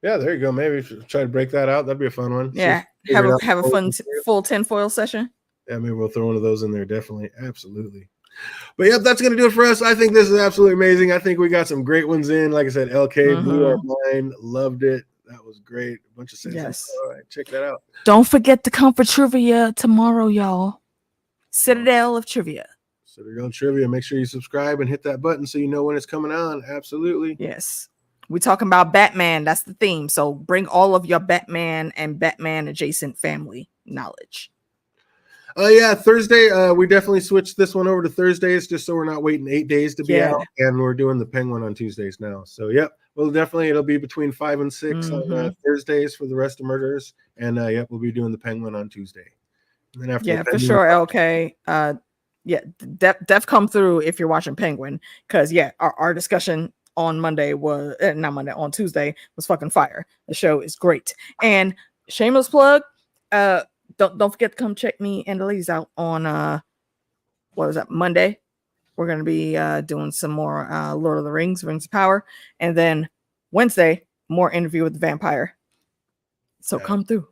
Yeah, there you go. Maybe try to break that out. That'd be a fun one. Yeah, have a fun full tinfoil session. Yeah, maybe we'll throw one of those in there. Definitely, absolutely. But yep, that's gonna do it for us. I think this is absolutely amazing. I think we got some great ones in. Like I said, LK blew our mind. Loved it. That was great. A bunch of sense. Yes. All right, check that out. Don't forget to come for trivia tomorrow, y'all. Citadel of Trivia. Citadel Trivia. Make sure you subscribe and hit that button so you know when it's coming on. Absolutely. Yes. We're talking about Batman. That's the theme. So bring all of your Batman and Batman adjacent family knowledge. Yeah, Thursday. We definitely switched this one over to Thursdays just so we're not waiting 8 days to be out. And we're doing the Penguin on Tuesdays now. So yep. Well, definitely it'll be between 5 and 6 on Thursdays for the rest of Murderers. And yep, we'll be doing the Penguin on Tuesday. And then after for sure, LK. Def come through if you're watching Penguin. Because our discussion on Monday was on Tuesday was fucking fire. The show is great. And shameless plug, don't forget to come check me and the ladies out on Monday. We're gonna be doing some more Lord of the Rings of Power, and then Wednesday more Interview with the Vampire. So come through.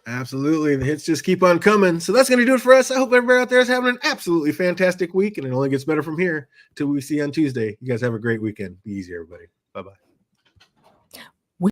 Absolutely. The hits just keep on coming. So that's going to do it for us. I hope everybody out there is having an absolutely fantastic week, and it only gets better from here till we see you on Tuesday. You guys have a great weekend. Be easy, everybody. Bye-bye.